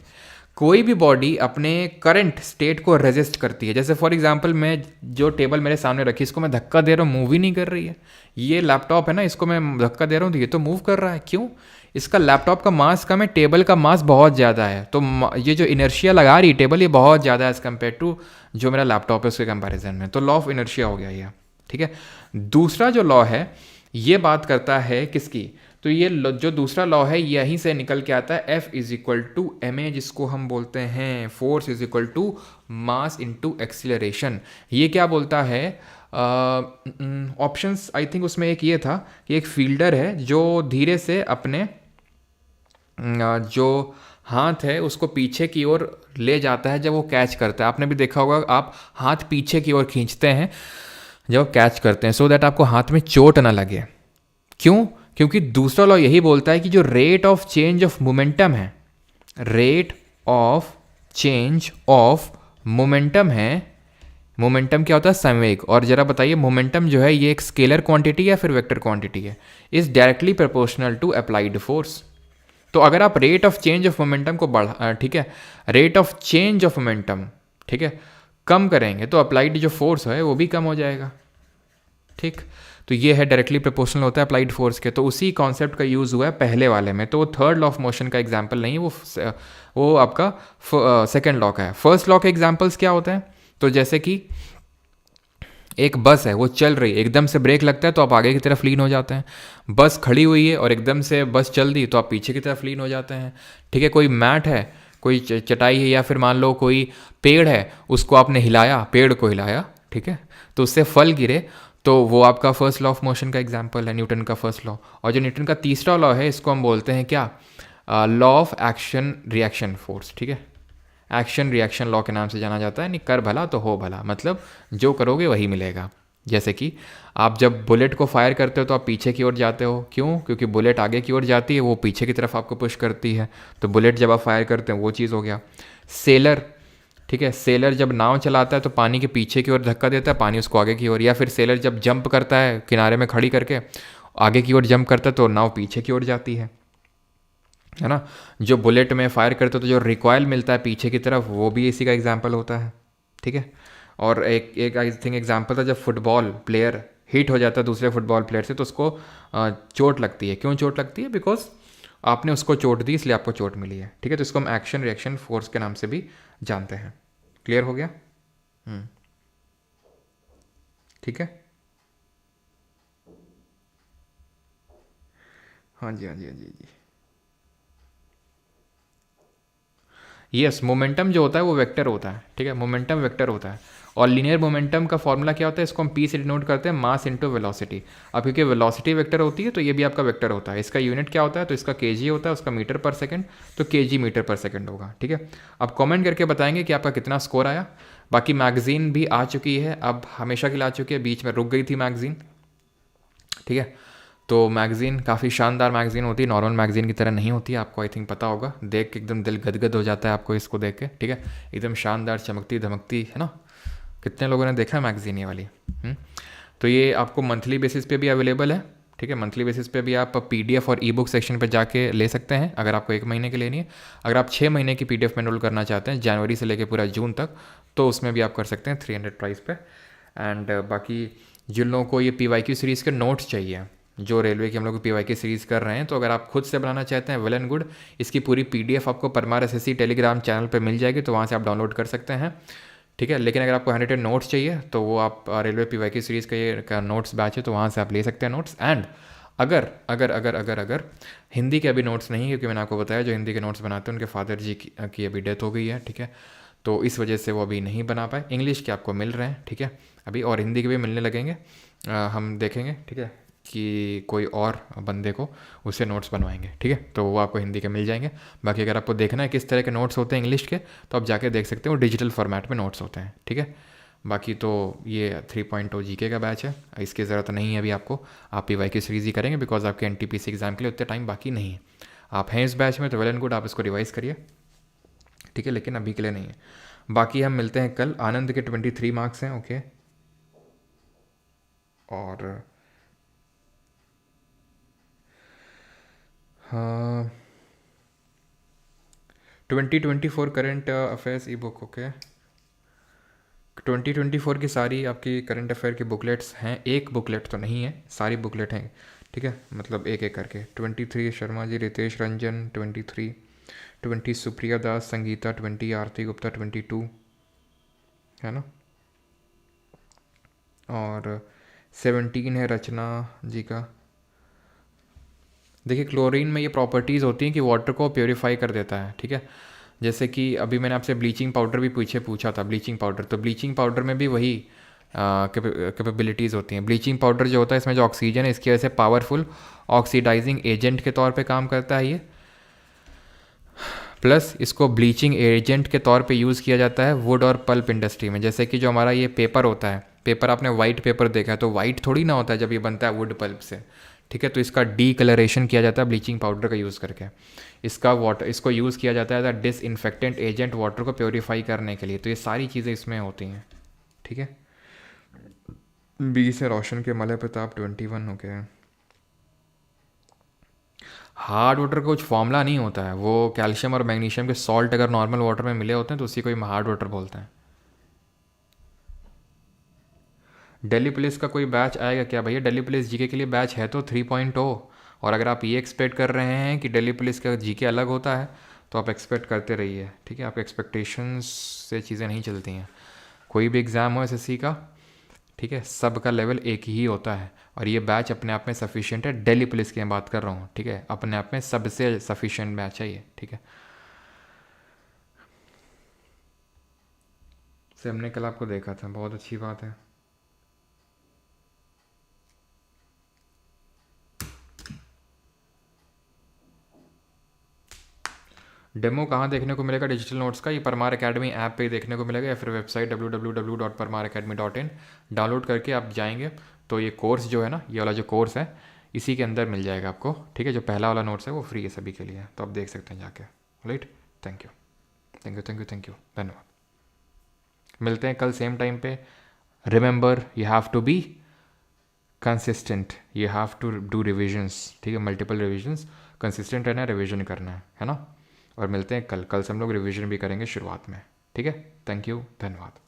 [SPEAKER 2] कोई भी बॉडी अपने करंट स्टेट को रेजिस्ट करती है। जैसे फॉर एग्जांपल मैं जो टेबल मेरे सामने रखी, इसको मैं धक्का दे रहा हूँ, मूव ही नहीं कर रही है। ये लैपटॉप है ना, इसको मैं धक्का दे रहा हूँ तो ये तो मूव कर रहा है, क्यों, इसका लैपटॉप का मास कम है, टेबल का मास बहुत ज़्यादा है। तो ये जो इनर्शिया लगा रही है टेबल, ये बहुत ज़्यादा है एज़ कम्पेयर टू जो मेरा लैपटॉप है उसके कंपेरिजन में। तो लॉ ऑफ इनर्शिया हो गया ये, ठीक है। दूसरा जो लॉ है ये बात करता है किसकी, तो ये जो दूसरा लॉ है यहीं से निकल के आता है, F is equal to ma, जिसको हम बोलते हैं force is equal to mass into acceleration. ये क्या बोलता है, ऑप्शंस आई थिंक उसमें एक ये था कि एक फील्डर है जो धीरे से अपने जो हाथ है उसको पीछे की ओर ले जाता है जब वो कैच करता है। आपने भी देखा होगा, आप हाथ पीछे की ओर खींचते हैं जब कैच करते हैं, सो दैट आपको हाथ में चोट ना लगे। क्यों, क्योंकि दूसरा लॉ यही बोलता है कि जो rate of change of momentum है, rate of change of momentum है, मोमेंटम क्या होता है, संवेग। और जरा बताइए मोमेंटम जो है ये एक स्केलर क्वांटिटी है या फिर वेक्टर क्वांटिटी है, is directly proportional to applied force. तो अगर आप rate of change of momentum को बढ़ा, ठीक है, rate of change of momentum, ठीक है, कम करेंगे तो अप्लाइड जो फोर्स है वो भी कम हो जाएगा, ठीक। तो ये है डायरेक्टली प्रोपोर्शनल होता है अप्लाइड फोर्स के। तो उसी कॉन्सेप्ट का यूज़ हुआ है पहले वाले में। तो वो थर्ड लॉ ऑफ मोशन का एग्जाम्पल नहीं है, वो आपका सेकेंड लॉ का है। फर्स्ट लॉ के एग्जाम्पल्स क्या होते हैं, तो जैसे कि एक बस है, वो चल रही है, एकदम से ब्रेक लगता है तो आप आगे की तरफ लीन हो जाते हैं। बस खड़ी हुई है और एकदम से बस चल दी तो आप पीछे की तरफ लीन हो जाते हैं, ठीक है। कोई मैट है, कोई चटाई है, या फिर मान लो कोई पेड़ है, उसको आपने हिलाया, पेड़ को हिलाया, ठीक है, तो उससे फल गिरे, तो वो आपका फर्स्ट लॉ ऑफ मोशन का एग्जाम्पल है, न्यूटन का फर्स्ट लॉ। और जो न्यूटन का तीसरा लॉ है इसको हम बोलते हैं क्या, law of action reaction force, ठीक है। एक्शन रिएक्शन लॉ के नाम से जाना जाता है, नहीं कर भला तो हो भला, मतलब जो करोगे वही मिलेगा। जैसे कि आप जब बुलेट को फायर करते हो तो आप पीछे की ओर जाते हो, क्यों, क्योंकि बुलेट आगे की ओर जाती है, वो पीछे की तरफ आपको पुश करती है, तो बुलेट जब आप फायर करते हैं वो चीज़ हो गया। सेलर, ठीक है, सेलर जब नाव चलाता है तो पानी के पीछे की ओर धक्का देता है, पानी उसको आगे की ओर। या फिर सेलर जब जंप करता है किनारे में खड़ी करके आगे की ओर जंप करता है तो नाव पीछे की ओर जाती है ना। जो बुलेट में फायर करते हो तो जो रिकॉयल मिलता है पीछे की तरफ, वो भी इसी का एग्जाम्पल होता है, ठीक है। और एक एक आई थिंक एग्जाम्पल था, जब फुटबॉल प्लेयर हिट हो जाता है दूसरे फुटबॉल प्लेयर से तो उसको चोट लगती है। क्यों चोट लगती है? बिकॉज आपने उसको चोट दी इसलिए आपको चोट मिली है, ठीक है। तो इसको हम एक्शन रिएक्शन फोर्स के नाम से भी जानते हैं। क्लियर हो गया? ठीक है। हाँ जी, हाँ जी, हाँ जी, जी। यस, मोमेंटम जो होता है वो वेक्टर होता है, ठीक है। मोमेंटम वेक्टर होता है। और लीनियर मोमेंटम का फॉर्मूला क्या होता है? इसको हम पी से डिनोट करते हैं, मास इंटू वेलोसिटी। अब क्योंकि वेलोसिटी वेक्टर होती है तो ये भी आपका वेक्टर होता है। इसका यूनिट क्या होता है? तो इसका केजी होता है, उसका मीटर पर सेकंड, तो केजी मीटर पर सेकंड होगा, ठीक है। अब कमेंट करके बताएंगे कि आपका कितना स्कोर आया। बाकी मैगजीन भी आ चुकी है, अब हमेशा के लिए आ चुकी है, बीच में रुक गई थी मैगजीन, ठीक है। तो मैगज़ीन काफ़ी शानदार मैगज़ीन होती है, नॉर्मल मैगज़ीन की तरह नहीं होती है, आपको आई थिंक पता होगा। देख के एकदम दिल गदगद हो जाता है आपको इसको देख के, ठीक है। एकदम शानदार चमकती धमकती है ना। कितने लोगों ने देखा है मैगज़ीन ये वाली? तो ये आपको मंथली बेसिस पे भी अवेलेबल है, ठीक है। मंथली बेसिस पे भी आप PDF और ई बुक सेक्शन पे जाके ले सकते हैं अगर आपको 1 महीने की लेनी है। अगर आप 6 महीने की PDF में एनरोल करना चाहते हैं जनवरी से लेकर पूरा जून तक, तो उसमें भी आप कर सकते हैं 300 प्राइस पे। एंड बाकी जिन लोगों को ये PYQ सीरीज़ के नोट्स चाहिए, जो रेलवे की हम लोग PYQ सीरीज़ कर रहे हैं, तो अगर आप खुद से बनाना चाहते हैं, वेल एंड गुड। इसकी पूरी PDF आपको परमार SSC टेलीग्राम चैनल पे मिल जाएगी, तो वहाँ से आप डाउनलोड कर सकते हैं, ठीक है। लेकिन अगर आपको हैंड नोट्स चाहिए तो वो आप रेलवे PYQ सीरीज़ का ये का नोट्स बैच है, तो वहाँ से आप ले सकते हैं नोट्स। एंड अगर अगर अगर अगर अगर हिंदी के अभी नोट्स नहीं, क्योंकि मैंने आपको बताया जो हिंदी के नोट्स बनाते हैं उनके फादर जी की अभी डेथ हो गई है, ठीक है। तो इस वजह से वो अभी नहीं बना पाए। इंग्लिश के आपको मिल रहे हैं, ठीक है अभी, और हिंदी के भी मिलने लगेंगे। हम देखेंगे, ठीक है, कि कोई और बंदे को उससे नोट्स बनवाएंगे, ठीक है। तो वो आपको हिंदी के मिल जाएंगे। बाकी अगर आपको देखना है किस तरह के नोट्स होते हैं इंग्लिश के, तो आप जाके देख सकते हो, डिजिटल फॉर्मेट में नोट्स होते हैं, ठीक है। बाकी तो ये 3.0 GK का बैच है, इसकी ज़रूरत नहीं है अभी आपको। आप PYQ सीरीज़ ही करेंगे बिकॉज आपके NTPC एग्ज़ाम के लिए उतने टाइम बाकी नहीं है। आप हैं इस बैच में तो वेल एंड गुड, आप इसको रिवाइज़ करिए, ठीक है, लेकिन अभी के लिए नहीं है। बाकी हम मिलते हैं कल। आनंद के 23 मार्क्स हैं, ओके। और हाँ, 2024 करंट अफेयर्स ई बुक, ओके। 2024 की सारी आपकी करंट अफेयर की बुकलेट्स हैं, एक बुकलेट तो नहीं है, सारी बुकलेट हैं, ठीक है। मतलब एक एक करके 23 शर्मा जी, रितेश रंजन 23, 20 सुप्रिया दास, संगीता 20, आरती गुप्ता 22, है ना। और 17 है रचना जी का। देखिए क्लोरीन में ये प्रॉपर्टीज़ होती हैं कि वाटर को प्योरीफाई कर देता है, ठीक है। जैसे कि अभी मैंने आपसे ब्लीचिंग पाउडर भी पीछे पूछा था, ब्लीचिंग पाउडर, तो ब्लीचिंग पाउडर में भी वही कैपेबिलिटीज़ होती हैं। ब्लीचिंग पाउडर जो होता है इसमें जो ऑक्सीजन है इसकी वजह से पावरफुल ऑक्सीडाइजिंग एजेंट के तौर पे काम करता है ये, प्लस इसको ब्लीचिंग एजेंट के तौर पे यूज़ किया जाता है वुड और पल्प इंडस्ट्री में। जैसे कि जो हमारा ये पेपर होता है, पेपर आपने वाइट पेपर देखा है, तो वाइट थोड़ी ना होता है जब ये बनता है वुड पल्प से, ठीक है। तो इसका डी कलरेशन किया जाता है ब्लीचिंग पाउडर का यूज़ करके। इसका वाटर, इसको यूज़ किया जाता है as a disinfectant agent water को प्योरीफाई करने के लिए। तो ये सारी चीज़ें इसमें होती हैं, ठीक है। बी से रोशन के मलय प्रताप 21 हो गया। हार्ड वाटर का कुछ फॉर्मूला नहीं होता है, वो कैल्शियम और मैग्नीशियम के सॉल्ट अगर नॉर्मल वाटर में मिले होते हैं तो उसी को ही हार्ड वाटर बोलते हैं। दिल्ली पुलिस का कोई बैच आएगा क्या भैया? दिल्ली पुलिस जीके के लिए बैच है तो 3.0। और अगर आप ये एक्सपेक्ट कर रहे हैं कि दिल्ली पुलिस का जीके अलग होता है तो आप एक्सपेक्ट करते रहिए, ठीक है। आपके एक्सपेक्टेशंस से चीज़ें नहीं चलती हैं। कोई भी एग्ज़ाम हो SSC का, ठीक है, सबका लेवल एक ही होता है। और ये बैच अपने आप में सफिशिएंट है। दिल्ली पुलिस की मैं बात कर रहा हूँ, ठीक है, अपने आप में सबसे सफिशिएंट बैच है ये, ठीक है। से हमने कल आपको देखा था, बहुत अच्छी बात है। डेमो कहाँ देखने को मिलेगा डिजिटल नोट्स का? ये परमार एकेडमी ऐप पे ही देखने को मिलेगा, या फिर वेबसाइट www.parmaracademy.in डाउनलोड करके आप जाएंगे तो ये कोर्स जो है ना, ये वाला जो कोर्स है इसी के अंदर मिल जाएगा आपको, ठीक है। जो पहला वाला नोट्स है वो फ्री है सभी के लिए, तो आप देख सकते हैं जाके, right. Thank you, thank you, thank you, thank you, धन्यवाद। मिलते हैं कल सेम टाइम पे। Remember, you have to be consistent, you have to do revisions, ठीक है, मल्टीपल रिविजन्स, कंसिस्टेंट रहना है, रिविजन करना है ना। और मिलते हैं कल से हम लोग रिविजन भी करेंगे शुरुआत में, ठीक है। थैंक यू, धन्यवाद।